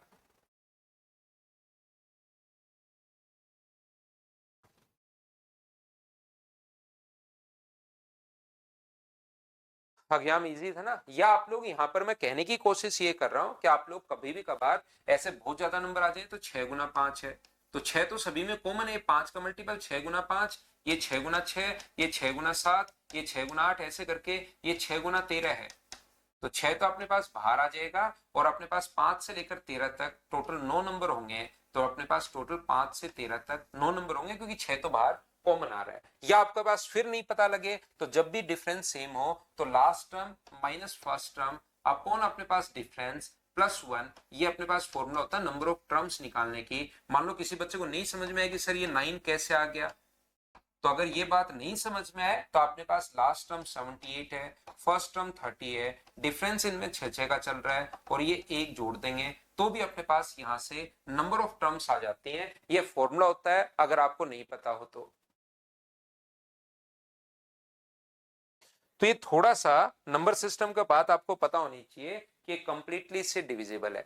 A: एग्जाम इजी था ना? या आप लोग यहाँ पर मैं कहने की कोशिश ये कर रहा हूँ कि आप लोग कभी भी कभार ऐसे बहुत ज्यादा नंबर आ जाए, तो 6 गुना 5 है, तो 6 तो सभी में कॉमन है, 5 का मल्टीपल 6 गुना 5, ये 6 गुना 6, ये 6 गुना 7, ये 6 गुना 8, ऐसे करके ये 6 गुना 13 है। तो 6 तो अपने पास बाहर आ जाएगा और अपने पास 5 से लेकर 13 तक टोटल 9 नंबर होंगे। तो अपने पास टोटल 5 से 13 तक 9 नंबर होंगे, क्योंकि 6 तो बाहर कॉमन आ रहा है। या आपके पास फिर नहीं पता लगे तो जब भी डिफरेंस सेम हो तो last term minus first term upon अपने पास डिफरेंस प्लस 1, ये अपने पास फॉर्मूला होता है नंबर ऑफ टर्म्स निकालने की। मान लो किसी बच्चे को नहीं समझ में आएगी सर ये 9 कैसे आ गया, तो अगर ये बात नहीं समझ में आए तो अपने पास लास्ट टर्म 78 है, फर्स्ट टर्म 30 है, डिफरेंस इनमें 6 का चल रहा है और ये एक जोड़ देंगे तो भी अपने पास यहां से नंबर ऑफ टर्म्स आ जाती हैं। ये फॉर्मूला होता है अगर आपको नहीं पता हो तो ये थोड़ा सा नंबर सिस्टम का बात आपको पता होनी चाहिए कि कंप्लीटली इससे डिविजिबल है।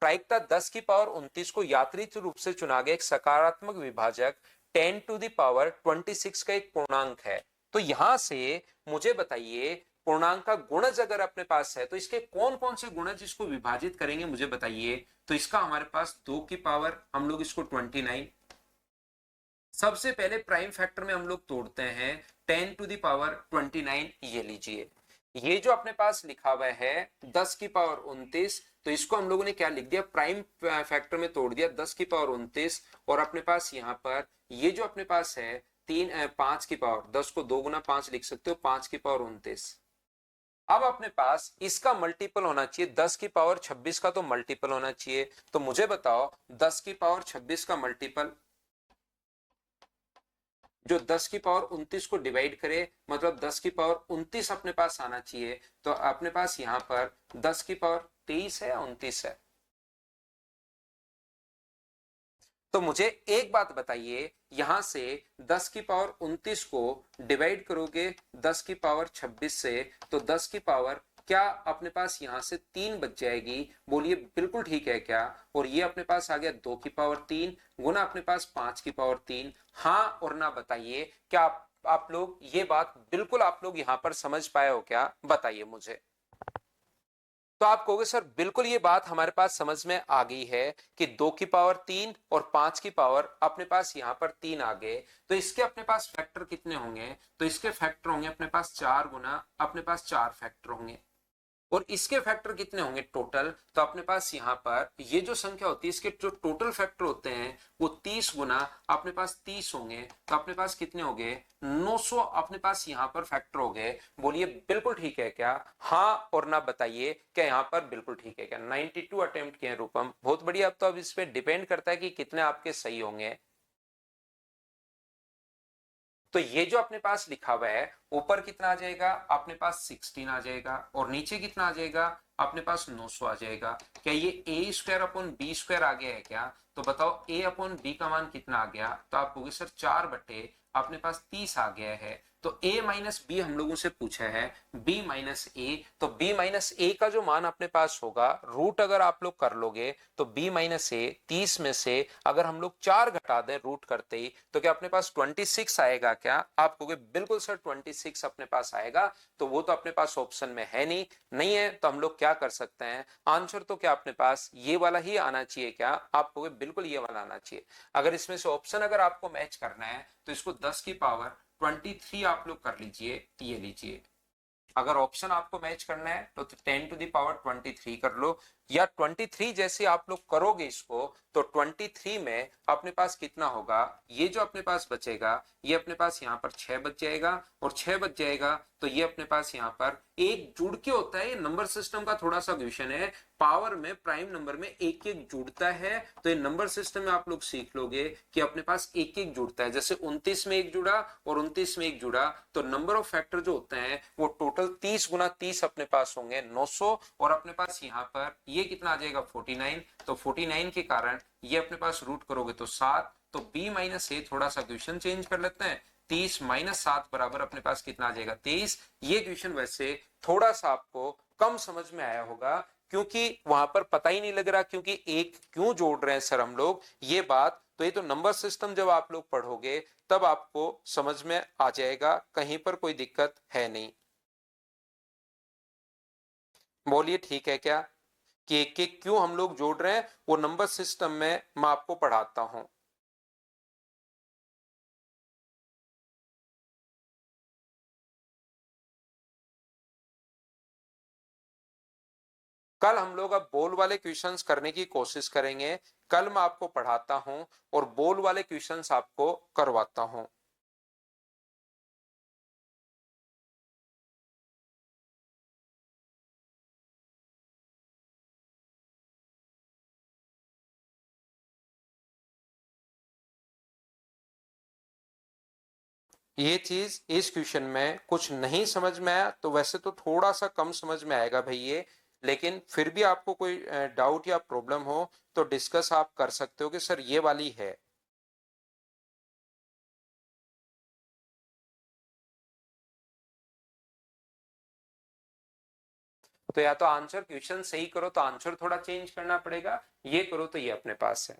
A: प्रायिकता 10 की पावर 29 को यादृच्छिक रूप से चुना गया एक सकारात्मक विभाजक 10 टू द पावर 26 का एक पूर्णांक है। तो यहां से मुझे बताइए पूर्णांक का गुणज अगर अपने पास है तो इसके कौन कौन से गुणज इसको विभाजित करेंगे मुझे बताइए। तो इसका हमारे पास 2 की पावर हम लोग इसको 29, सबसे पहले प्राइम फैक्टर में हम लोग तोड़ते हैं 10 टू द पावर 29, ये लीजिए। ये जो अपने पास लिखा हुआ है 10 की पावर 29, तो इसको हम लोगों ने क्या लिख दिया प्राइम फैक्टर में तोड़ दिया 10 की पावर 29। और अपने पास यहाँ पर ये जो अपने पास है 5 की पावर 10 को 2 गुना 5 लिख सकते हो 5 की पावर 29। अब अपने पास इसका मल्टीपल होना चाहिए 10 की पावर 26 का, तो मल्टीपल होना चाहिए। तो मुझे बताओ 10 की पावर 26 का मल्टीपल जो 10 की पावर 29 को डिवाइड करे, मतलब 10 की पावर 29 अपने पास आना चाहिए। तो अपने पास यहां पर 10 की पावर 23 है या 29 है। तो मुझे एक बात बताइए, यहां से 10 की पावर 29 को डिवाइड करोगे 10 की पावर 26 से, तो 10 की पावर क्या अपने पास यहां से 3 बच जाएगी। बोलिए बिल्कुल ठीक है क्या। और ये अपने पास आ गया 2 की पावर 3 गुना अपने पास 5 की पावर 3। हाँ और ना बताइए क्या आप लोग ये बात बिल्कुल आप लोग यहां पर समझ पाए हो क्या, बताइए मुझे। तो आप कहोगे सर बिल्कुल ये बात हमारे पास समझ में आ गई है कि 2 की पावर 3 और 5 की पावर अपने पास यहां पर 3 आ गए। तो इसके अपने पास फैक्टर कितने होंगे, तो इसके फैक्टर होंगे अपने पास 4 गुना अपने पास 4 फैक्टर होंगे। और इसके फैक्टर कितने होंगे टोटल, तो अपने पास यहाँ पर ये जो संख्या होती है इसके जो टोटल फैक्टर होते हैं वो 30 गुना अपने पास 30 होंगे। तो अपने पास कितने हो गए 900 अपने पास यहाँ पर फैक्टर हो गए। बोलिए बिल्कुल ठीक है क्या, हाँ और ना बताइए क्या यहाँ पर बिल्कुल ठीक है क्या। 92 अटेम्प्ट किए रूपम, बहुत बढ़िया। अब तो अब इस पे डिपेंड करता है कि कितने आपके सही होंगे। तो ये जो अपने पास लिखा हुआ है ऊपर कितना आ जाएगा अपने पास 16 आ जाएगा और नीचे कितना आ जाएगा अपने पास 900 आ जाएगा। क्या ये ए स्क्वायर अपॉन बी स्क्वायर आ गया है क्या। तो बताओ ए अपॉन बी का मान कितना आ गया, तो आप कहोगे सर 4 बटे अपने पास 30 आ गया है। तो a माइनस बी हम लोगों से पूछा है b माइनस ए, तो b माइनस ए का जो मान अपने पास होगा रूट अगर आप लोग कर लोगे तो b माइनस ए 30 में से अगर हम लोग 4 घटा दें रूट करते ही तो क्या अपने पास 26 आएगा क्या। आप कहोगे बिल्कुल सर 26 अपने पास आएगा। तो वो तो अपने पास ऑप्शन में है नहीं, नहीं है तो हम लोग क्या कर सकते हैं, आंसर तो क्या अपने पास ये वाला ही आना चाहिए क्या। आप कहोगे बिल्कुल ये वाला आना चाहिए। अगर इसमें से ऑप्शन अगर आपको मैच करना है तो इसको 10 की पावर 23 आप लोग कर लीजिए, ये लीजिए। अगर ऑप्शन आपको मैच करना है तो 10 टू द पावर 23 कर लो, या 23 जैसे आप लोग करोगे इसको तो 23 में अपने पास कितना होगा, ये जो अपने पास बचेगा ये अपने पास यहाँ पर 6 बच जाएगा और 6 बच जाएगा तो ये अपने पास यहाँ पर एक जुड़ के होता है। ये नंबर सिस्टम का थोड़ा सा क्वेश्चन है, पावर में प्राइम नंबर में एक एक जुड़ता है। तो ये नंबर सिस्टम में आप लोग सीख लोगे कि अपने पास एक एक जुड़ता है, जैसे 29 में एक जुड़ा और 29 में एक जुड़ा। तो नंबर ऑफ फैक्टर जो होते हैं वो टोटल 30 गुना 30 अपने पास होंगे 900 और अपने पास यहाँ पर ये कितना आ जाएगा 49। तो 49 के कारण ये अपने पास रूट करोगे तो 7। तो b माइनस ए थोड़ा सा क्वेश्चन चेंज कर लेते हैं, 30 माइनस 7 बराबर अपने पास कितना आ जाएगा 23। ये क्वेश्चन वैसे थोड़ा सा आपको कम समझ में आया होगा क्योंकि वहां पर पता ही नहीं लग रहा क्योंकि एक क्यों जोड़ रहे हैं सर हम लोग ये बात। तो ये तो नंबर सिस्टम जब आप लोग पढ़ोगे तब आपको समझ में आ जाएगा, कहीं पर कोई दिक्कत है नहीं। बोलिए ठीक है क्या कि एक एक क्यों हम लोग जोड़ रहे हैं वो नंबर सिस्टम में मैं आपको पढ़ाता हूं। कल हम लोग अब बोल वाले क्वेश्चंस करने की कोशिश करेंगे। कल मैं आपको पढ़ाता हूं और बोल वाले क्वेश्चंस आपको करवाता हूं। ये चीज इस क्वेश्चन में कुछ नहीं समझ में आया तो वैसे तो थोड़ा सा कम समझ में आएगा भाई ये, लेकिन फिर भी आपको कोई डाउट या प्रॉब्लम हो तो डिस्कस आप कर सकते हो कि सर ये वाली है। तो या तो आंसर क्वेश्चन सही करो तो आंसर थोड़ा चेंज करना पड़ेगा, ये करो तो ये अपने पास है।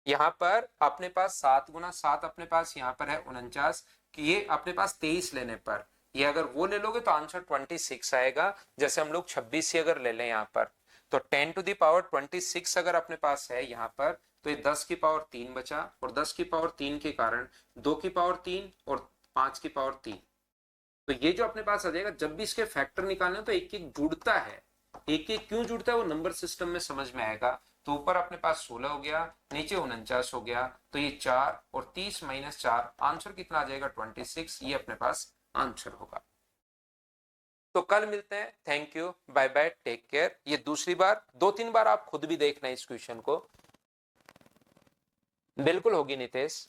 A: यहाँ पर अपने पास 7 गुना 7 अपने पास यहाँ पर है 49, कि ये अपने पास 23 लेने पर ये अगर वो ले लोगे तो आंसर 26 आएगा। जैसे हम लोग 26 ही अगर ले लें यहाँ पर तो 10⁻26 अगर अपने पास है यहाँ पर तो ये 10⁻3 बचा, और 10⁻3 के कारण 2⁻3 और 5⁻3। तो ये जो अपने पास आ जाएगा, जब भी इसके फैक्टर निकालने तो एक एक जुड़ता है। एक एक क्यों जुड़ता है वो नंबर सिस्टम में समझ में आएगा। तो ऊपर अपने पास 16 हो गया, नीचे 49 हो गया, तो ये 4 और 30 - 4 आंसर कितना आ जाएगा 26, ये अपने पास आंसर होगा। तो कल मिलते हैं। Thank you, bye bye, take care. ये दूसरी बार 2-3 बार आप खुद भी देखना इस क्वेश्चन को। बिल्कुल होगी नितेश।